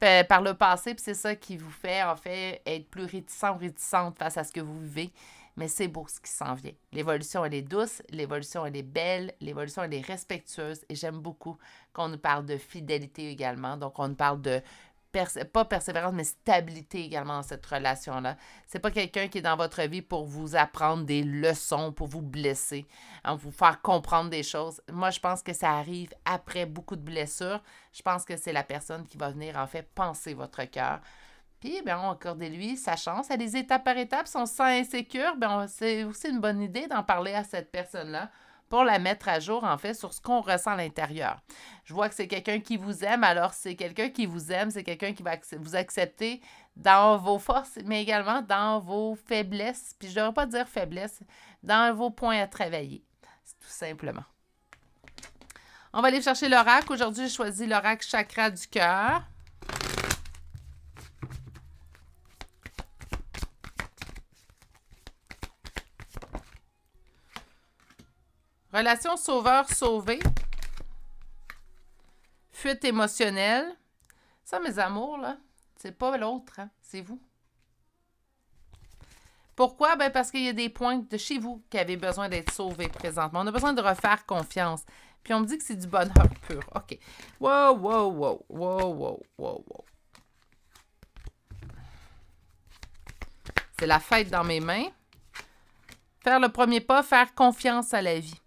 par le passé, puis c'est ça qui vous fait, en fait, être plus réticent ou réticente face à ce que vous vivez. Mais c'est beau ce qui s'en vient. L'évolution, elle est douce. L'évolution, elle est belle. L'évolution, elle est respectueuse. Et j'aime beaucoup qu'on nous parle de fidélité également. Donc, on nous parle de pas persévérance, mais stabilité également dans cette relation-là. C'est pas quelqu'un qui est dans votre vie pour vous apprendre des leçons, pour vous blesser, hein, vous faire comprendre des choses. Moi, je pense que ça arrive après beaucoup de blessures. Je pense que c'est la personne qui va venir, en fait, penser votre cœur. Puis, bien, accordez-lui sa chance. À des étapes par étapes, si on se sent insécure, bien, c'est aussi une bonne idée d'en parler à cette personne-là pour la mettre à jour, en fait, sur ce qu'on ressent à l'intérieur. Je vois que c'est quelqu'un qui vous aime, alors c'est quelqu'un qui vous aime, c'est quelqu'un qui va vous accepter dans vos forces, mais également dans vos faiblesses. Puis je ne devrais pas dire faiblesses, dans vos points à travailler, c'est tout simplement. On va aller chercher l'oracle. Aujourd'hui, j'ai choisi l'oracle chakra du cœur. Relation sauveur-sauvé. Fuite émotionnelle. Ça, mes amours, là, c'est pas l'autre, hein? C'est vous. Pourquoi? Ben parce qu'il y a des points de chez vous qui avaient besoin d'être sauvés présentement. On a besoin de refaire confiance. Puis on me dit que c'est du bonheur pur. OK. Wow, wow, wow, wow, wow, wow, wow. C'est la fête dans mes mains. Faire le premier pas, faire confiance à la vie.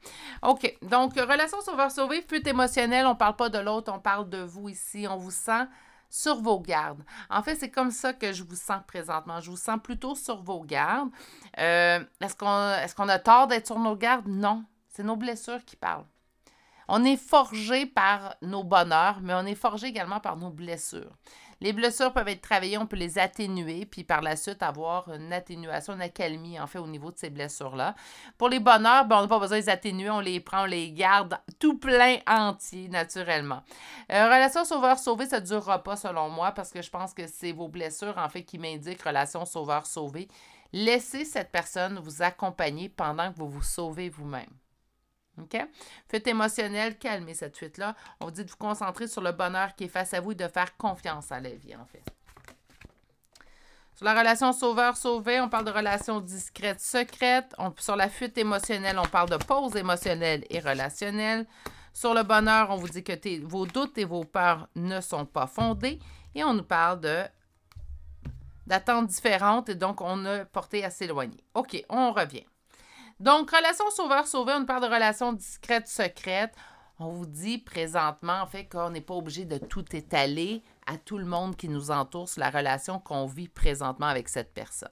OK. Donc, relation sauveur-sauvé, fuite émotionnelle, on ne parle pas de l'autre, on parle de vous ici. On vous sent sur vos gardes. En fait, c'est comme ça que je vous sens présentement. Je vous sens plutôt sur vos gardes. Est-ce qu'on a tort d'être sur nos gardes? Non. C'est nos blessures qui parlent. On est forgé par nos bonheurs, mais on est forgé également par nos blessures. Les blessures peuvent être travaillées, on peut les atténuer, puis par la suite avoir une atténuation, une accalmie, en fait, au niveau de ces blessures-là. Pour les bonheurs, ben, on n'a pas besoin de les atténuer, on les prend, on les garde tout plein entier, naturellement. Relation sauveur-sauvé, ça ne durera pas, selon moi, parce que je pense que c'est vos blessures, en fait, qui m'indiquent relation sauveur-sauvé. Laissez cette personne vous accompagner pendant que vous vous sauvez vous-même. OK? Fuite émotionnelle, calmez cette fuite-là. On vous dit de vous concentrer sur le bonheur qui est face à vous et de faire confiance à la vie, en fait. Sur la relation sauveur-sauvé, on parle de relation discrète-secrète. Sur la fuite émotionnelle, on parle de pause émotionnelle et relationnelle. Sur le bonheur, on vous dit que vos doutes et vos peurs ne sont pas fondés. Et on nous parle d'attentes différentes et donc on a porté à s'éloigner. OK, on revient. Donc, relation sauveur-sauvé, on parle de relation discrète-secrète. On vous dit présentement, en fait, qu'on n'est pas obligé de tout étaler à tout le monde qui nous entoure sur la relation qu'on vit présentement avec cette personne.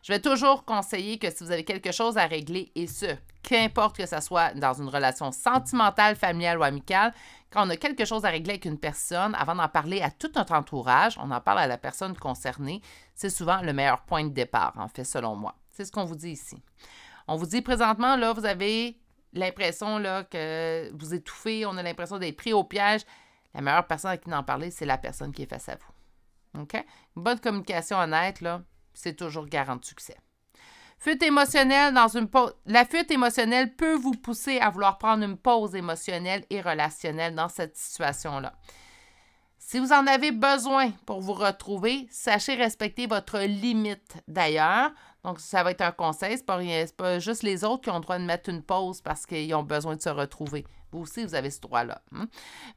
Je vais toujours conseiller que si vous avez quelque chose à régler, et qu'importe que ce soit dans une relation sentimentale, familiale ou amicale, quand on a quelque chose à régler avec une personne, avant d'en parler à tout notre entourage, on en parle à la personne concernée, c'est souvent le meilleur point de départ, en fait, selon moi. C'est ce qu'on vous dit ici. On vous dit présentement, là, vous avez l'impression là, que vous étouffez, on a l'impression d'être pris au piège. La meilleure personne à qui en parler, c'est la personne qui est face à vous. OK? Une bonne communication honnête, là, c'est toujours garant de succès. Fuite émotionnelle dans une pause. La fuite émotionnelle peut vous pousser à vouloir prendre une pause émotionnelle et relationnelle dans cette situation-là. Si vous en avez besoin pour vous retrouver, sachez respecter votre limite d'ailleurs. Donc, ça va être un conseil. C'est pas juste les autres qui ont le droit de mettre une pause parce qu'ils ont besoin de se retrouver. Vous aussi, vous avez ce droit-là.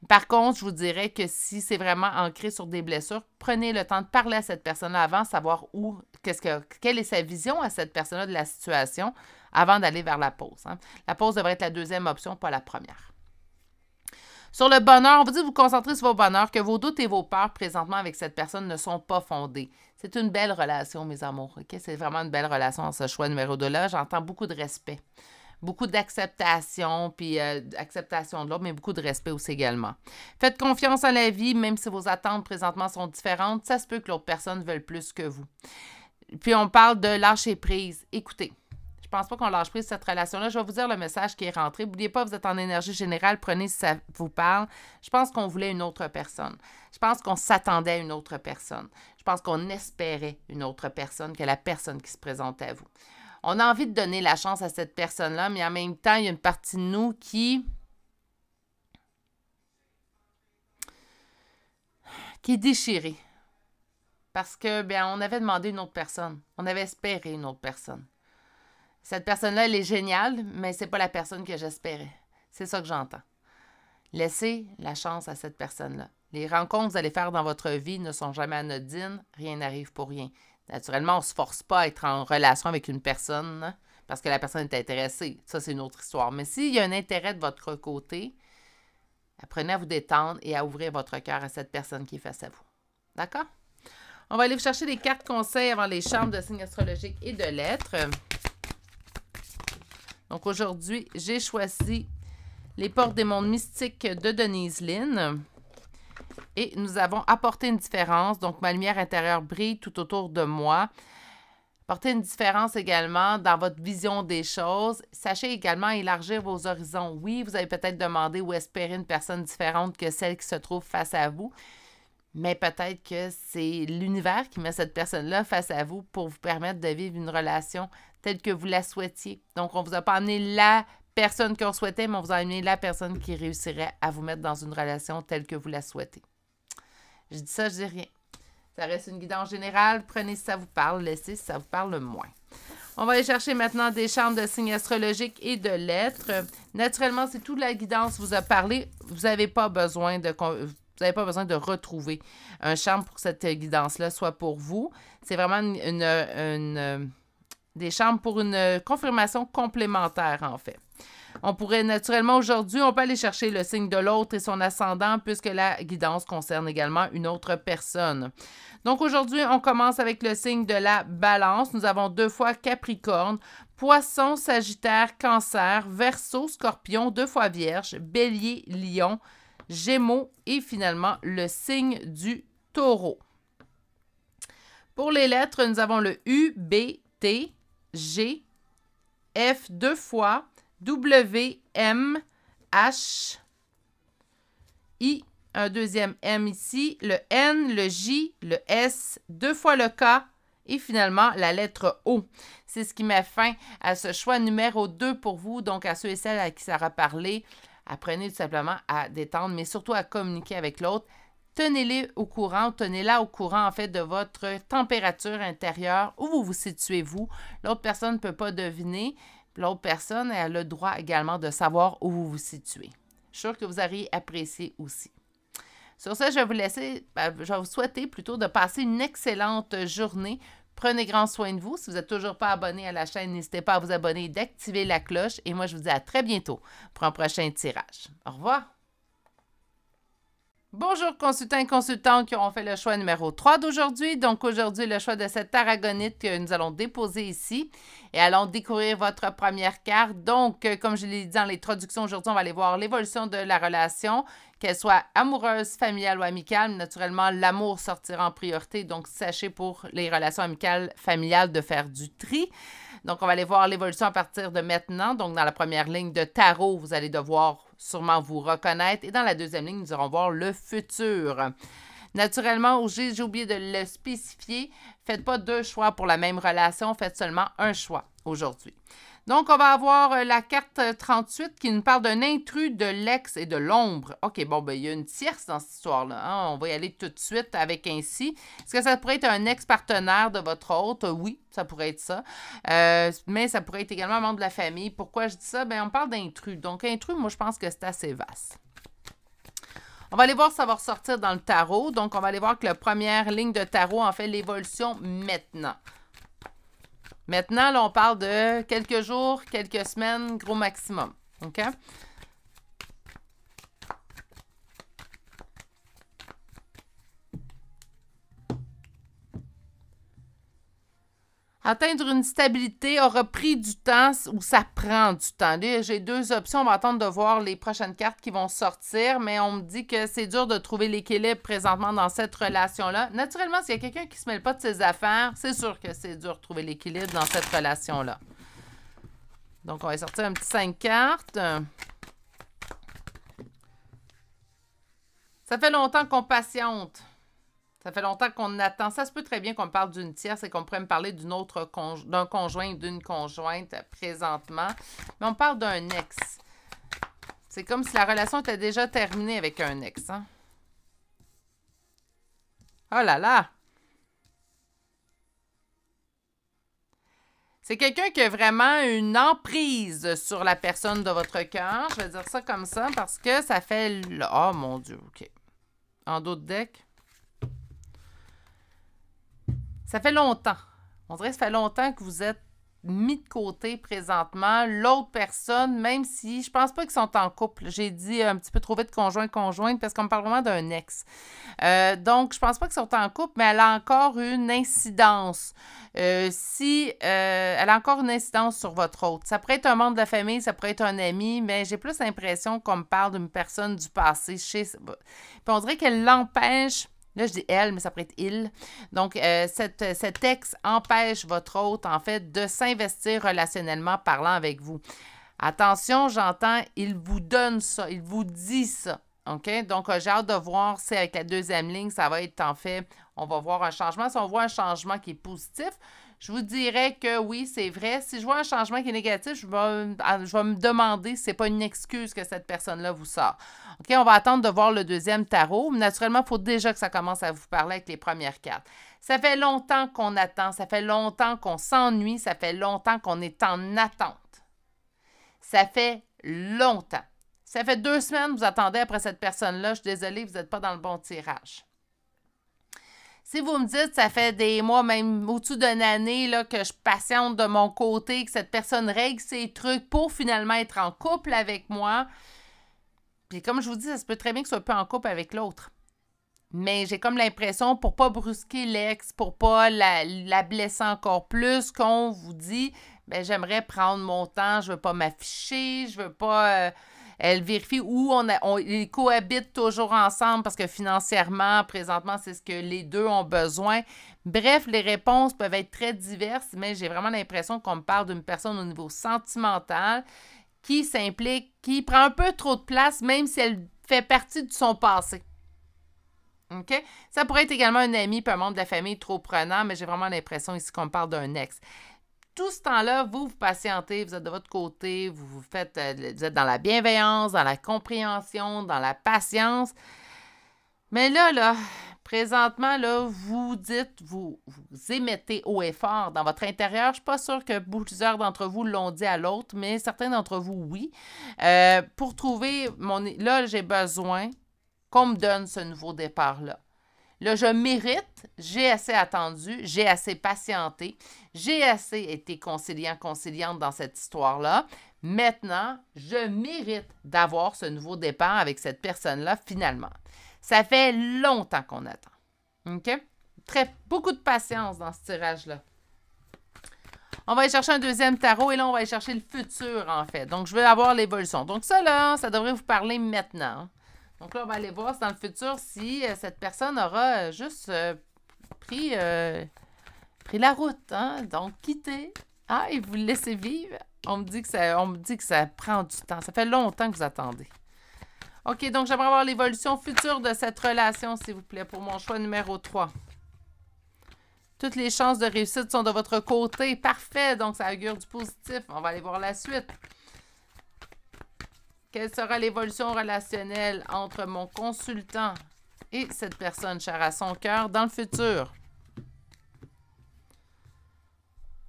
Par contre, je vous dirais que si c'est vraiment ancré sur des blessures, prenez le temps de parler à cette personne-là avant, savoir quelle est sa vision à cette personne-là de la situation avant d'aller vers la pause. La pause devrait être la deuxième option, pas la première. Sur le bonheur, on vous dit de vous concentrer sur vos bonheurs, que vos doutes et vos peurs présentement avec cette personne ne sont pas fondés. C'est une belle relation, mes amours. Okay? C'est vraiment une belle relation dans ce choix numéro 2-là. J'entends beaucoup de respect, beaucoup d'acceptation, puis acceptation de l'autre, mais beaucoup de respect aussi également. Faites confiance en la vie, même si vos attentes présentement sont différentes. Ça se peut que l'autre personne veuille plus que vous. Puis on parle de lâcher prise. Écoutez. Je pense pas qu'on lâche prise cette relation-là. Je vais vous dire le message qui est rentré. N'oubliez pas, vous êtes en énergie générale. Prenez si ça vous parle. Je pense qu'on voulait une autre personne. Je pense qu'on s'attendait à une autre personne. Je pense qu'on espérait une autre personne que la personne qui se présentait à vous. On a envie de donner la chance à cette personne-là, mais en même temps, il y a une partie de nous qui est déchirée. Parce que, bien, on avait demandé une autre personne. On avait espéré une autre personne. Cette personne-là, elle est géniale, mais c'est pas la personne que j'espérais. C'est ça que j'entends. Laissez la chance à cette personne-là. Les rencontres que vous allez faire dans votre vie ne sont jamais anodines. Rien n'arrive pour rien. Naturellement, on ne se force pas à être en relation avec une personne hein, parce que la personne est intéressée. Ça, c'est une autre histoire. Mais s'il y a un intérêt de votre côté, apprenez à vous détendre et à ouvrir votre cœur à cette personne qui est face à vous. D'accord? On va aller vous chercher des cartes conseils avant les chambres de signes astrologiques et de lettres. Donc aujourd'hui, j'ai choisi les portes des mondes mystiques de Denise Lynn. Et nous avons apporté une différence. Donc ma lumière intérieure brille tout autour de moi. Apporter une différence également dans votre vision des choses. Sachez également élargir vos horizons. Oui, vous avez peut-être demandé ou espéré une personne différente que celle qui se trouve face à vous. Mais peut-être que c'est l'univers qui met cette personne-là face à vous pour vous permettre de vivre une relation telle que vous la souhaitiez. Donc, on ne vous a pas amené la personne qu'on souhaitait, mais on vous a amené la personne qui réussirait à vous mettre dans une relation telle que vous la souhaitez. Je dis ça, je dis rien. Ça reste une guidance générale. Prenez si ça vous parle, laissez si ça vous parle moins. On va aller chercher maintenant des chambres de signes astrologiques et de lettres. Naturellement, si toute la guidance vous a parlé, vous n'avez pas besoin de... Vous n'avez pas besoin de retrouver un chambre pour que cette guidance-là soit pour vous. C'est vraiment des chambres pour une confirmation complémentaire, en fait. On pourrait naturellement aujourd'hui, on peut aller chercher le signe de l'autre et son ascendant puisque la guidance concerne également une autre personne. Donc aujourd'hui, on commence avec le signe de la Balance. Nous avons 2 fois Capricorne, Poisson, Sagittaire, Cancer, Verseau, Scorpion, 2 fois Vierge, Bélier, Lion, Gémeaux et finalement le signe du Taureau. Pour les lettres, nous avons le U, B, T, G, F 2 fois, W, M, H, I, un deuxième M ici, le N, le J, le S, 2 fois le K et finalement la lettre O. C'est ce qui met fin à ce choix numéro 2 pour vous, donc à ceux et celles à qui ça aura parlé. Apprenez tout simplement à détendre, mais surtout à communiquer avec l'autre. Tenez-les au courant, tenez-la au courant en fait de votre température intérieure, où vous vous situez vous. L'autre personne ne peut pas deviner. L'autre personne elle a le droit également de savoir où vous vous situez. Je suis sûre que vous auriez apprécié aussi. Sur ce, je vais vous laisser, je vais vous souhaiter plutôt de passer une excellente journée. Prenez grand soin de vous. Si vous n'êtes toujours pas abonné à la chaîne, n'hésitez pas à vous abonner et d'activer la cloche. Et moi, je vous dis à très bientôt pour un prochain tirage. Au revoir! Bonjour consultants et consultantes qui auront fait le choix numéro 3 d'aujourd'hui. Donc aujourd'hui, le choix de cette aragonite que nous allons déposer ici et allons découvrir votre première carte. Donc, comme je l'ai dit dans l'introduction, aujourd'hui, on va aller voir l'évolution de la relation, qu'elle soit amoureuse, familiale ou amicale. Naturellement, l'amour sortira en priorité. Donc, sachez pour les relations amicales, familiales de faire du tri. Donc, on va aller voir l'évolution à partir de maintenant. Donc, dans la première ligne de tarot, vous allez devoir sûrement vous reconnaître. Et dans la deuxième ligne, nous allons voir le futur. Naturellement, j'ai oublié de le spécifier. Faites pas 2 choix pour la même relation. Faites seulement un choix aujourd'hui. Donc, on va avoir la carte 38 qui nous parle d'un intrus, de l'ex et de l'ombre. OK, bon, ben il y a une tierce dans cette histoire-là. Hein? On va y aller tout de suite avec ainsi. Est-ce que ça pourrait être un ex-partenaire de votre hôte? Oui, ça pourrait être ça. Mais ça pourrait être également un membre de la famille. Pourquoi je dis ça? Bien, on parle d'intrus. Donc, intrus, moi, je pense que c'est assez vaste. On va aller voir si ça va ressortir dans le tarot. Donc, on va aller voir que la première ligne de tarot en fait l'évolution maintenant. Maintenant, là, on parle de quelques jours, quelques semaines, gros maximum. OK? Atteindre une stabilité aura pris du temps ou ça prend du temps. Là, j'ai deux options. On va attendre de voir les prochaines cartes qui vont sortir, mais on me dit que c'est dur de trouver l'équilibre présentement dans cette relation-là. Naturellement, s'il y a quelqu'un qui ne se mêle pas de ses affaires, c'est sûr que c'est dur de trouver l'équilibre dans cette relation-là. Donc, on va sortir un petit 5 cartes. Ça fait longtemps qu'on patiente. Ça fait longtemps qu'on attend. Ça se peut très bien qu'on me parle d'une tierce et qu'on pourrait me parler d'un conjoint ou d'une conjointe présentement. Mais on parle d'un ex. C'est comme si la relation était déjà terminée avec un ex. Hein? Oh là là! C'est quelqu'un qui a vraiment une emprise sur la personne de votre cœur. Je vais dire ça comme ça parce que ça fait... Oh mon Dieu, OK. En d'autres decks. Ça fait longtemps. On dirait que ça fait longtemps que vous êtes mis de côté présentement. L'autre personne, même si je pense pas qu'ils sont en couple. J'ai dit un petit peu trop vite conjointe parce qu'on me parle vraiment d'un ex. Donc, je pense pas qu'ils sont en couple, mais elle a encore une incidence. Elle a encore une incidence sur votre autre. Ça pourrait être un membre de la famille, ça pourrait être un ami, mais j'ai plus l'impression qu'on me parle d'une personne du passé. Puis on dirait qu'elle l'empêche. Là, je dis elle, mais ça pourrait être il. Donc, cet ex empêche votre hôte, en fait, de s'investir relationnellement parlant avec vous. Attention, j'entends, il vous donne ça, il vous dit ça. OK? Donc, j'ai hâte de voir si avec la deuxième ligne, ça va être en fait, on va voir un changement. Si on voit un changement qui est positif, je vous dirais que oui, c'est vrai. Si je vois un changement qui est négatif, je vais me demander si ce n'est pas une excuse que cette personne-là vous sort. OK, on va attendre de voir le deuxième tarot. Naturellement, il faut déjà que ça commence à vous parler avec les premières cartes. Ça fait longtemps qu'on attend, ça fait longtemps qu'on s'ennuie, ça fait longtemps qu'on est en attente. Ça fait longtemps. Ça fait 2 semaines que vous attendez après cette personne-là. Je suis désolée, vous n'êtes pas dans le bon tirage. Si vous me dites, ça fait des mois, même au-dessus d'une année, là, que je patiente de mon côté, que cette personne règle ses trucs pour finalement être en couple avec moi, puis comme je vous dis, ça se peut très bien que ce soit pas en couple avec l'autre. Mais j'ai comme l'impression, pour pas brusquer l'ex, pour pas la blesser encore plus, qu'on vous dit, ben j'aimerais prendre mon temps, je veux pas m'afficher, je veux pas... Elle vérifie où ils cohabitent toujours ensemble parce que financièrement, présentement, c'est ce que les deux ont besoin. Bref, les réponses peuvent être très diverses, mais j'ai vraiment l'impression qu'on me parle d'une personne au niveau sentimental qui s'implique, qui prend un peu trop de place, même si elle fait partie de son passé. OK? Ça pourrait être également un ami puis un membre de la famille trop prenant, mais j'ai vraiment l'impression ici qu'on me parle d'un ex. Tout ce temps-là, vous patientez, vous êtes de votre côté, vous êtes dans la bienveillance, dans la compréhension, dans la patience. Mais là, présentement, là, vous émettez haut et fort dans votre intérieur. Je ne suis pas sûre que plusieurs d'entre vous l'ont dit à l'autre, mais certains d'entre vous, oui. Pour trouver là, j'ai besoin qu'on me donne ce nouveau départ-là. Là, je mérite, j'ai assez attendu, j'ai assez patienté, j'ai assez été conciliante dans cette histoire-là. Maintenant, je mérite d'avoir ce nouveau départ avec cette personne-là finalement. Ça fait longtemps qu'on attend. OK? Beaucoup de patience dans ce tirage-là. On va aller chercher un deuxième tarot et là, on va aller chercher le futur, en fait. Donc, je vais avoir l'évolution. Donc, ça, là, ça devrait vous parler maintenant. Donc là, on va aller voir dans le futur si cette personne aura juste pris la route. Hein? Donc, quitté. Ah, et vous le laissez vivre. On me dit que ça prend du temps. Ça fait longtemps que vous attendez. OK, donc j'aimerais avoir l'évolution future de cette relation, s'il vous plaît, pour mon choix numéro 3. Toutes les chances de réussite sont de votre côté. Parfait, donc ça augure du positif. On va aller voir la suite. Quelle sera l'évolution relationnelle entre mon consultant et cette personne chère à son cœur dans le futur?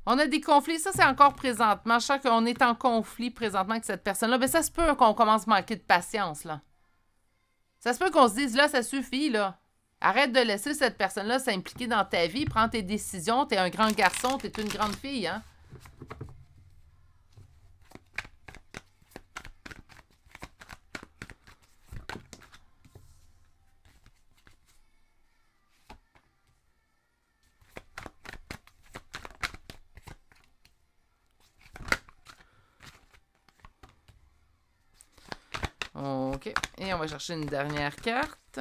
On a des conflits, ça c'est encore présentement. Je sens qu'on est en conflit présentement avec cette personne-là. Mais ça se peut qu'on commence à manquer de patience, là. Ça se peut qu'on se dise, là, ça suffit, là. Arrête de laisser cette personne-là s'impliquer dans ta vie, prends tes décisions, t'es un grand garçon, t'es une grande fille, hein. OK. Et on va chercher une dernière carte.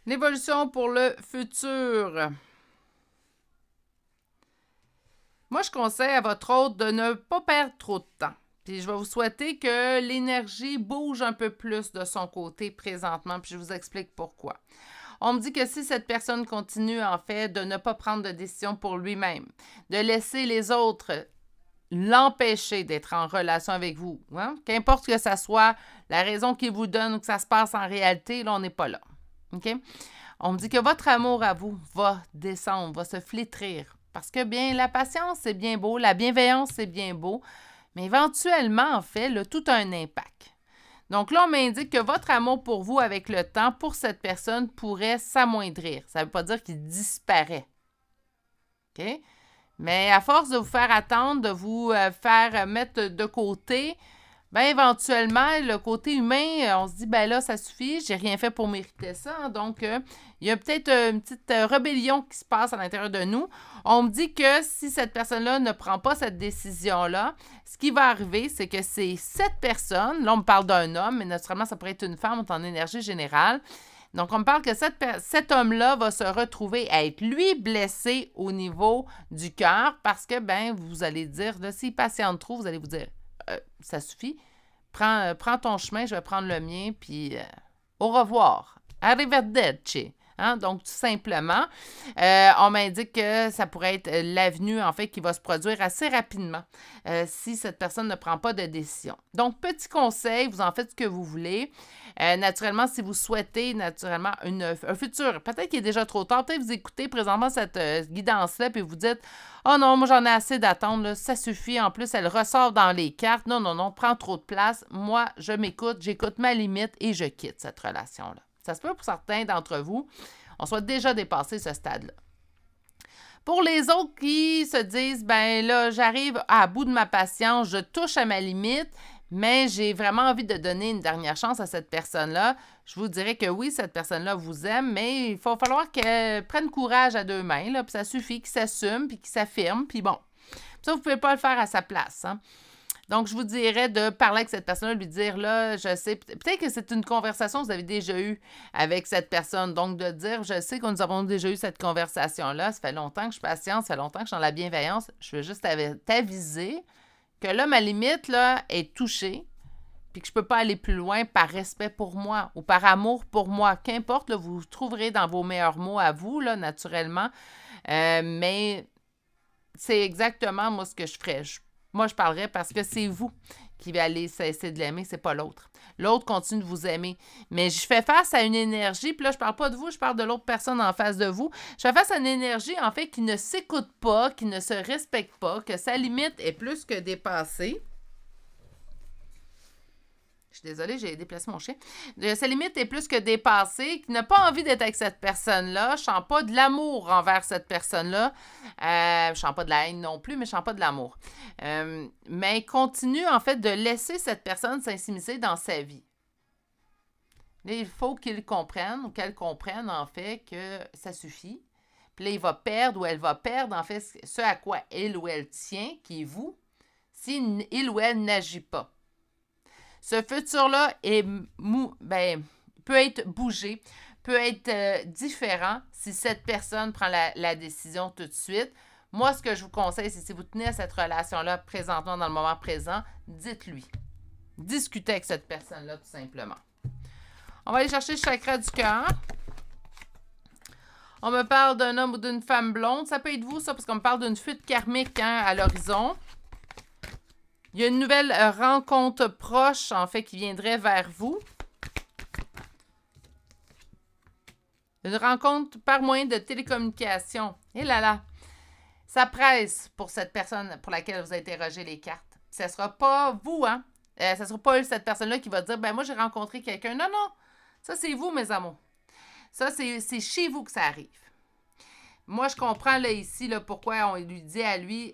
L'évolution pour le futur. Moi, je conseille à votre hôte de ne pas perdre trop de temps. Puis je vais vous souhaiter que l'énergie bouge un peu plus de son côté présentement, puis je vous explique pourquoi. On me dit que si cette personne continue, en fait, de ne pas prendre de décision pour lui-même, de laisser les autres l'empêcher d'être en relation avec vous, hein? Qu'importe que ça soit la raison qu'il vous donne ou que ça se passe en réalité, là, on n'est pas là. OK? On me dit que votre amour à vous va descendre, va se flétrir. Parce que, bien, la patience, c'est bien beau, la bienveillance, c'est bien beau, mais éventuellement, en fait, là, tout a un impact. Donc là, on m'indique que votre amour pour vous, avec le temps, pour cette personne, pourrait s'amoindrir. Ça ne veut pas dire qu'il disparaît. OK? Mais à force de vous faire attendre, de vous faire mettre de côté, bien, éventuellement, le côté humain, on se dit, ben là, ça suffit, j'ai rien fait pour mériter ça. Hein, donc, il y a peut-être une petite rébellion qui se passe à l'intérieur de nous. On me dit que si cette personne-là ne prend pas cette décision-là, ce qui va arriver, c'est que c'est cette personne, là, on me parle d'un homme, mais naturellement, ça pourrait être une femme en énergie générale. Donc, on me parle que cet homme-là va se retrouver à être, lui, blessé au niveau du cœur parce que, ben, vous allez dire, là, s'il patiente trop, vous allez vous dire, ça suffit, prends ton chemin, je vais prendre le mien, puis au revoir. Arrivederci. Hein? Donc, tout simplement, on m'indique que ça pourrait être l'avenue, en fait, qui va se produire assez rapidement si cette personne ne prend pas de décision. Donc, petit conseil, vous en faites ce que vous voulez. Naturellement, si vous souhaitez, naturellement, un futur, peut-être qu'il est déjà trop tard, peut-être vous écoutez présentement cette guidance-là, puis vous dites « Oh non, moi, j'en ai assez d'attendre, là, ça suffit. En plus, elle ressort dans les cartes. Non, non, non, prends trop de place. Moi, je m'écoute, j'écoute ma limite et je quitte cette relation-là. » Ça se peut pour certains d'entre vous, on soit déjà dépassé ce stade-là. Pour les autres qui se disent, ben là, j'arrive à bout de ma patience, je touche à ma limite, mais j'ai vraiment envie de donner une dernière chance à cette personne-là, je vous dirais que oui, cette personne-là vous aime, mais il va falloir qu'elle prenne courage à deux mains, là, puis ça suffit qu'il s'assume, puis qu'il s'affirme, puis bon. Ça, vous ne pouvez pas le faire à sa place, hein. Donc, je vous dirais de parler avec cette personne-là, lui dire, là, je sais, peut-être que c'est une conversation que vous avez déjà eue avec cette personne. Donc, de dire, je sais que nous avons déjà eu cette conversation-là, ça fait longtemps que je suis patiente, ça fait longtemps que je suis dans la bienveillance. Je veux juste t'aviser que là, ma limite, là, est touchée, puis que je ne peux pas aller plus loin par respect pour moi ou par amour pour moi. Qu'importe, là, vous trouverez dans vos meilleurs mots à vous, là, naturellement. Mais c'est exactement, moi, ce que je ferais. Moi, je parlerais parce que c'est vous qui allez cesser de l'aimer, c'est pas l'autre. L'autre continue de vous aimer. Mais je fais face à une énergie, puis là, je parle pas de vous, je parle de l'autre personne en face de vous. Je fais face à une énergie, en fait, qui ne s'écoute pas, qui ne se respecte pas, que sa limite est plus que dépassée. Je suis désolée, j'ai déplacé mon chien. Sa limite est plus que dépassée, qui n'a pas envie d'être avec cette personne-là. Je ne sens pas de l'amour envers cette personne-là. Je ne sens pas de la haine non plus, mais je ne sens pas de l'amour. Mais continue, en fait, de laisser cette personne s'immiscer dans sa vie. Là, il faut qu'il comprenne ou qu'elle comprenne, en fait, que ça suffit. Puis là, il va perdre ou elle va perdre, en fait, ce à quoi il ou elle tient, qui est vous, si il ou elle n'agit pas. Ce futur-là peut être bougé, peut être différent si cette personne prend la décision tout de suite. Moi, ce que je vous conseille, c'est si vous tenez à cette relation-là présentement, dans le moment présent, dites-lui. Discutez avec cette personne-là, tout simplement. On va aller chercher le chakra du cœur. On me parle d'un homme ou d'une femme blonde. Ça peut être vous, ça, parce qu'on me parle d'une fuite karmique, hein, à l'horizon. Il y a une nouvelle rencontre proche, en fait, qui viendrait vers vous. Une rencontre par moyen de télécommunication. Et là là, ça presse pour cette personne pour laquelle vous interrogez les cartes. Ce ne sera pas vous, hein? Ce ne sera pas cette personne-là qui va dire, ben moi, j'ai rencontré quelqu'un. Non, non, ça, c'est vous, mes amours. Ça, c'est chez vous que ça arrive. Moi, je comprends, là, ici, là, pourquoi on lui dit à lui,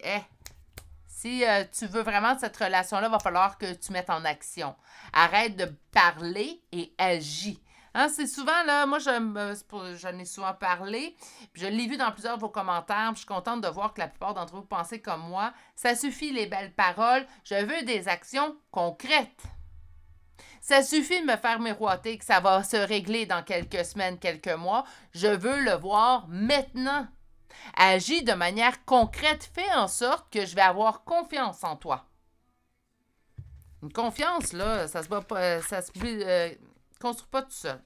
si tu veux vraiment cette relation-là, il va falloir que tu mettes en action. Arrête de parler et agis. Hein, c'est souvent, là, moi, j'en ai souvent parlé, puis je l'ai vu dans plusieurs de vos commentaires, puis je suis contente de voir que la plupart d'entre vous pensez comme moi. Ça suffit les belles paroles, je veux des actions concrètes. Ça suffit de me faire miroiter que ça va se régler dans quelques semaines, quelques mois. Je veux le voir maintenant. Agis de manière concrète, fais en sorte que je vais avoir confiance en toi. Une confiance, là, ça se bat pas, ça se construit pas tout seul.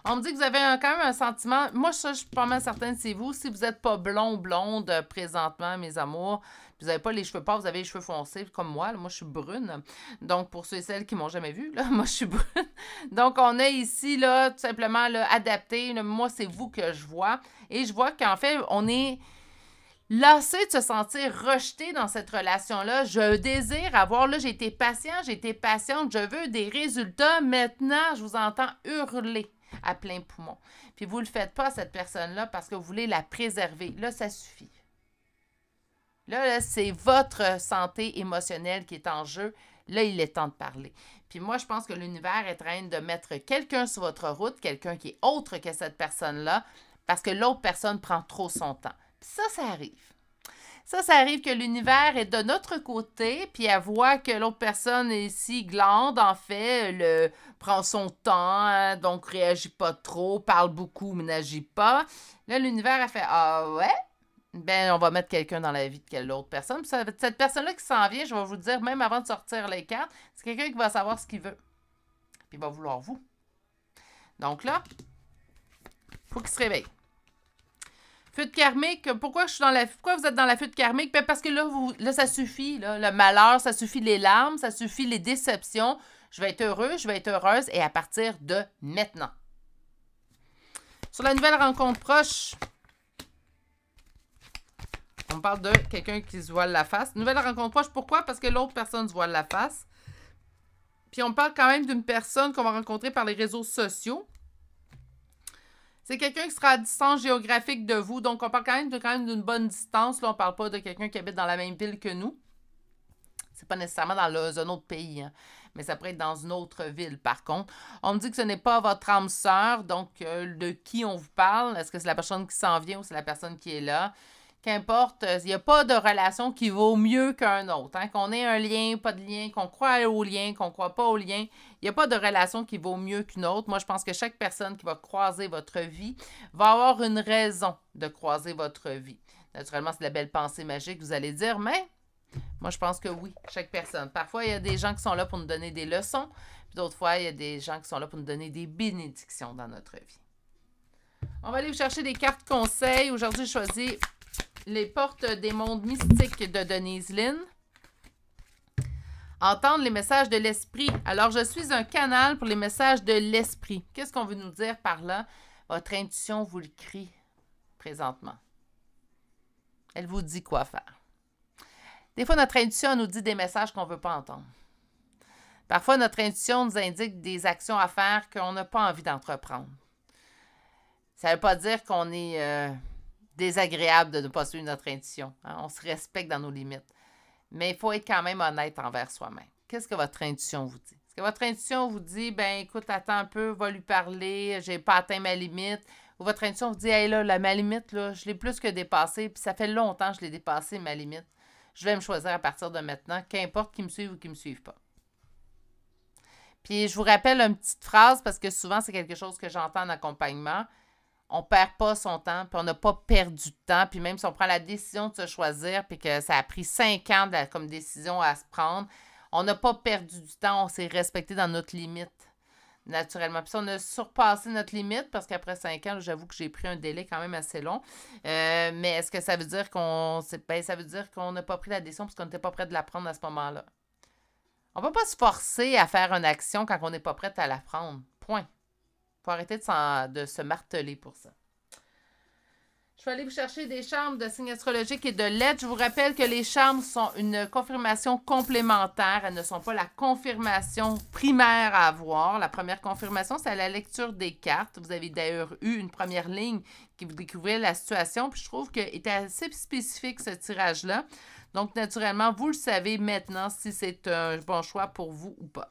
On me dit que vous avez quand même un sentiment. Moi, ça, je suis pas mal certaine, c'est vous. Si vous n'êtes pas blond, blonde présentement, mes amours, vous n'avez pas les cheveux pâles, vous avez les cheveux foncés comme moi. Là, moi, je suis brune. Donc, pour ceux et celles qui m'ont jamais vue, là, moi, je suis brune. Donc, on a ici, là, tout simplement, là, adapté. Là, moi, c'est vous que je vois. Et je vois qu'en fait, on est lassé de se sentir rejeté dans cette relation-là. Je désire avoir, là, j'ai été patient, j'ai été patiente, je veux des résultats. Maintenant, je vous entends hurler à plein poumon. Puis vous ne le faites pas à cette personne-là parce que vous voulez la préserver. Là, ça suffit. Là, c'est votre santé émotionnelle qui est en jeu. Là, il est temps de parler. Puis moi, je pense que l'univers est en train de mettre quelqu'un sur votre route, quelqu'un qui est autre que cette personne-là, parce que l'autre personne prend trop son temps. Puis ça arrive. Ça arrive que l'univers est de notre côté, puis elle voit que l'autre personne est si glande, en fait, prend son temps, hein, donc réagit pas trop, parle beaucoup, mais n'agit pas. Là, l'univers a fait « Ah ouais? Ben, on va mettre quelqu'un dans la vie de quelle autre personne. » Puis cette personne-là qui s'en vient, je vais vous le dire, même avant de sortir les cartes, c'est quelqu'un qui va savoir ce qu'il veut. Puis il va vouloir vous. Donc là, il faut qu'il se réveille. Fuite karmique, pourquoi vous êtes dans la fuite karmique? Ben parce que là, ça suffit, là, le malheur, ça suffit les larmes, ça suffit les déceptions. Je vais être heureux, je vais être heureuse, et à partir de maintenant. Sur la nouvelle rencontre proche, on parle de quelqu'un qui se voile la face. Nouvelle rencontre proche, pourquoi? Parce que l'autre personne se voile la face. Puis on parle quand même d'une personne qu'on va rencontrer par les réseaux sociaux. C'est quelqu'un qui sera à distance géographique de vous. Donc, on parle quand même d'une bonne distance. Là, on ne parle pas de quelqu'un qui habite dans la même ville que nous. C'est pas nécessairement dans un autre pays, hein, mais ça pourrait être dans une autre ville, par contre. On me dit que ce n'est pas votre âme sœur. Donc, de qui on vous parle? Est-ce que c'est la personne qui s'en vient ou c'est la personne qui est là? Qu'importe, il n'y a pas de relation qui vaut mieux qu'un autre. Hein? Qu'on ait un lien, pas de lien, qu'on croit au lien, qu'on ne croit pas au lien. Il n'y a pas de relation qui vaut mieux qu'une autre. Moi, je pense que chaque personne qui va croiser votre vie va avoir une raison de croiser votre vie. Naturellement, c'est de la belle pensée magique, vous allez dire, mais moi, je pense que oui, chaque personne. Parfois, il y a des gens qui sont là pour nous donner des leçons, puis d'autres fois, il y a des gens qui sont là pour nous donner des bénédictions dans notre vie. On va aller vous chercher des cartes conseils. Aujourd'hui, je choisis les portes des mondes mystiques de Denise Linn. Entendre les messages de l'esprit. Alors, je suis un canal pour les messages de l'esprit. Qu'est-ce qu'on veut nous dire par là? Votre intuition vous le crie présentement. Elle vous dit quoi faire. Des fois, notre intuition nous dit des messages qu'on ne veut pas entendre. Parfois, notre intuition nous indique des actions à faire qu'on n'a pas envie d'entreprendre. Ça ne veut pas dire qu'on est désagréable de ne pas suivre notre intuition. Hein? On se respecte dans nos limites. Mais il faut être quand même honnête envers soi-même. Qu'est-ce que votre intuition vous dit? Est-ce que votre intuition vous dit, ben écoute, attends un peu, va lui parler, j'ai pas atteint ma limite. Ou votre intuition vous dit, hey là, ma limite, là, je l'ai plus que dépassée, puis ça fait longtemps que je l'ai dépassée, ma limite. Je vais me choisir à partir de maintenant, qu'importe qui me suive ou qui ne me suive pas. Puis je vous rappelle une petite phrase, parce que souvent, c'est quelque chose que j'entends en accompagnement. On ne perd pas son temps, puis on n'a pas perdu de temps. Puis même si on prend la décision de se choisir, puis que ça a pris 5 ans comme décision à se prendre, on n'a pas perdu du temps, on s'est respecté dans notre limite, naturellement. Puis si on a surpassé notre limite, parce qu'après 5 ans, j'avoue que j'ai pris un délai quand même assez long, mais est-ce que ça veut dire ça veut dire qu'on n'a pas pris la décision parce qu'on n'était pas prêt de la prendre à ce moment-là? On ne peut pas se forcer à faire une action quand on n'est pas prêt à la prendre. Point. Il faut arrêter de se marteler pour ça. Je vais aller vous chercher des charmes de signes astrologiques et de lettres. Je vous rappelle que les charmes sont une confirmation complémentaire. Elles ne sont pas la confirmation primaire à avoir. La première confirmation, c'est à la lecture des cartes. Vous avez d'ailleurs eu une première ligne qui vous découvrait la situation. Puis je trouve qu'il était assez spécifique, ce tirage-là. Donc, naturellement, vous le savez maintenant si c'est un bon choix pour vous ou pas.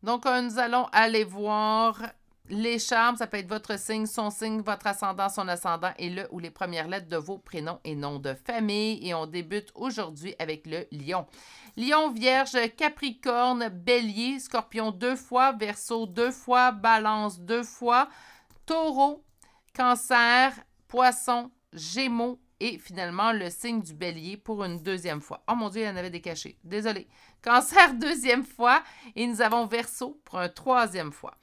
Donc, nous allons aller voir les charmes. Ça peut être votre signe, son signe, votre ascendant, son ascendant et le ou les premières lettres de vos prénoms et noms de famille. Et on débute aujourd'hui avec le lion. Lion, vierge, capricorne, bélier, scorpion 2 fois, verseau 2 fois, balance 2 fois, taureau, cancer, poisson, gémeaux et finalement le signe du bélier pour une deuxième fois. Oh mon Dieu, il y en avait des cachés. Désolé. Cancer, deuxième fois. Et nous avons verseau pour une troisième fois.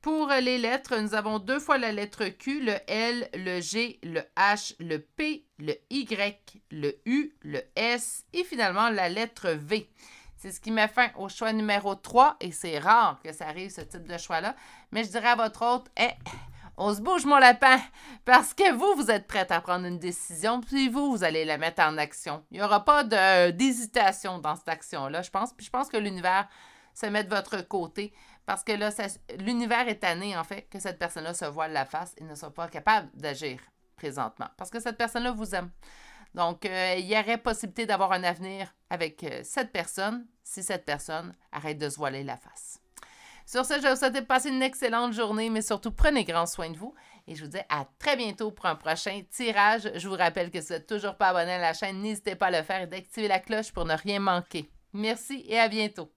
Pour les lettres, nous avons 2 fois la lettre Q, le L, le G, le H, le P, le Y, le U, le S et finalement la lettre V. C'est ce qui met fin au choix numéro 3 et c'est rare que ça arrive ce type de choix-là. Mais je dirais à votre hôte, on se bouge mon lapin parce que vous êtes prête à prendre une décision puis vous allez la mettre en action. Il n'y aura pas d'hésitation dans cette action-là, je pense. Puis je pense que l'univers se met de votre côté. Parce que là, l'univers est tanné, en fait, que cette personne-là se voile la face et ne soit pas capable d'agir présentement. Parce que cette personne-là vous aime. Donc, il y aurait possibilité d'avoir un avenir avec cette personne si cette personne arrête de se voiler la face. Sur ce, je vais vous souhaiter de passer une excellente journée, mais surtout, prenez grand soin de vous. Et je vous dis à très bientôt pour un prochain tirage. Je vous rappelle que si vous n'êtes toujours pas abonné à la chaîne, n'hésitez pas à le faire et d'activer la cloche pour ne rien manquer. Merci et à bientôt.